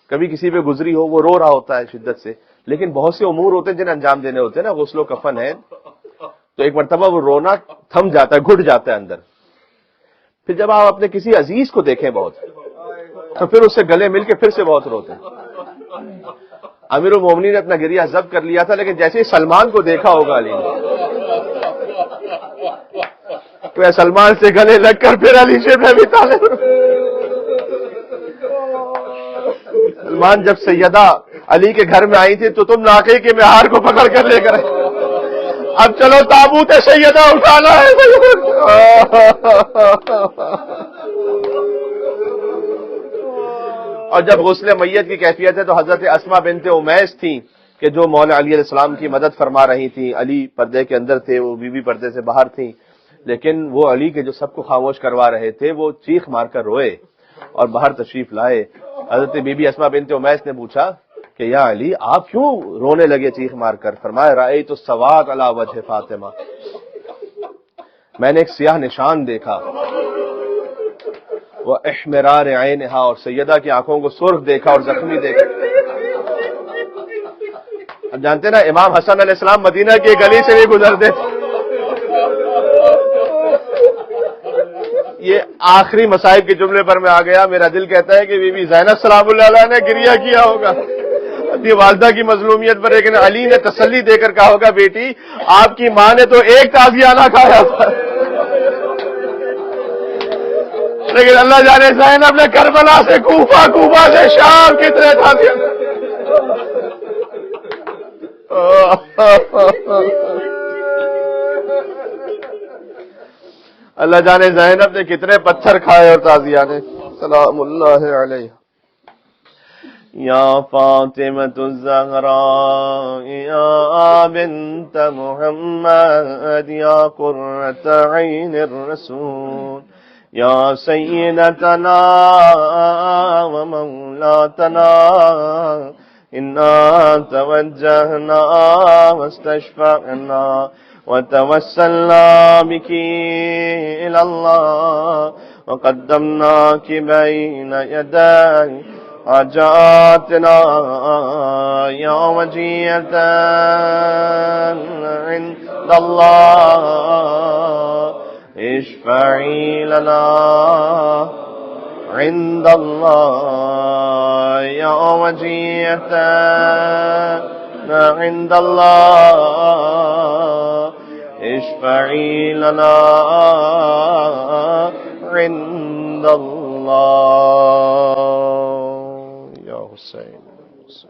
کبھی کسی پہ گزری ہو، وہ رو رہا ہوتا ہے شدت سے، لیکن بہت سے امور ہوتے ہیں جنہیں انجام دینے ہوتے ہیں نا، غسل و کفن ہے، تو ایک مرتبہ وہ رونا تھم جاتا ہے، گھٹ جاتا ہے اندر. پھر جب آپ اپنے کسی عزیز کو دیکھیں بہت، تو پھر اس سے گلے مل کے پھر سے بہت روتے ہیں. امیر المومنین نے اپنا گریہ ضبط کر لیا تھا، لیکن جیسے ہی سلمان کو دیکھا ہوگا علی نے، تو سلمان سے گلے لگ کر پھر علی سے میں بھی تالے. سلمان جب سیدہ علی کے گھر میں آئی تھی تو تم ناقے کے مہار کو پکڑ کر لے کر آئے. اب چلو تابوت سیدہ اٹھانا ہے. اور جب غسل میت کی کیفیت ہے تو حضرت اسما بنت امیس تھیں کہ جو مولا علی علیہ السلام کی مدد فرما رہی تھیں. علی پردے کے اندر تھے، وہ بیوی پردے سے باہر تھیں، لیکن وہ علی کے جو سب کو خاموش کروا رہے تھے وہ چیخ مار کر روئے اور باہر تشریف لائے. حضرت بی بی اسما بنت امیس نے پوچھا کہ یا علی آپ کیوں رونے لگے چیخ مار کر؟ فرمایا رأیت السواد علی وجہ فاطمہ، میں نے ایک سیاہ نشان دیکھا، وہ احمرار عینہا، اور سیدہ کی آنکھوں کو سرخ دیکھا اور زخمی دیکھا. اب جانتے نا امام حسن علیہ السلام مدینہ کی گلی سے بھی گزرتے. یہ آخری مصائب کے جملے پر میں آ گیا. میرا دل کہتا ہے کہ بی بی زینب سلام اللہ علیہ نے گریہ کیا ہوگا اپنی والدہ کی مظلومیت پر، لیکن علی نے تسلی دے کر کہا ہوگا بیٹی آپ کی ماں نے تو ایک تازیانہ کھایا تھا، لیکن اللہ جانے زینب نے کربلا سے کوفہ، کوفہ سے شام کتنے تازیانہ. اللہ جانے زینب نے کتنے پتھر کھائے اور تازیانے. سلام اللہ علیہ. یا فاطمۃ الزہراء یا بنت محمد یا قرۃ عین الرسول یا سیدتنا و مولاتنا انا توجہنا واستشفعنا وتوسلنا بك إلى الله وقدمناك بين يدي حاجاتنا يا وجية عند الله اشفعي لنا عند الله يا وجية عند الله اشفعي لنا عند الله. یا حسین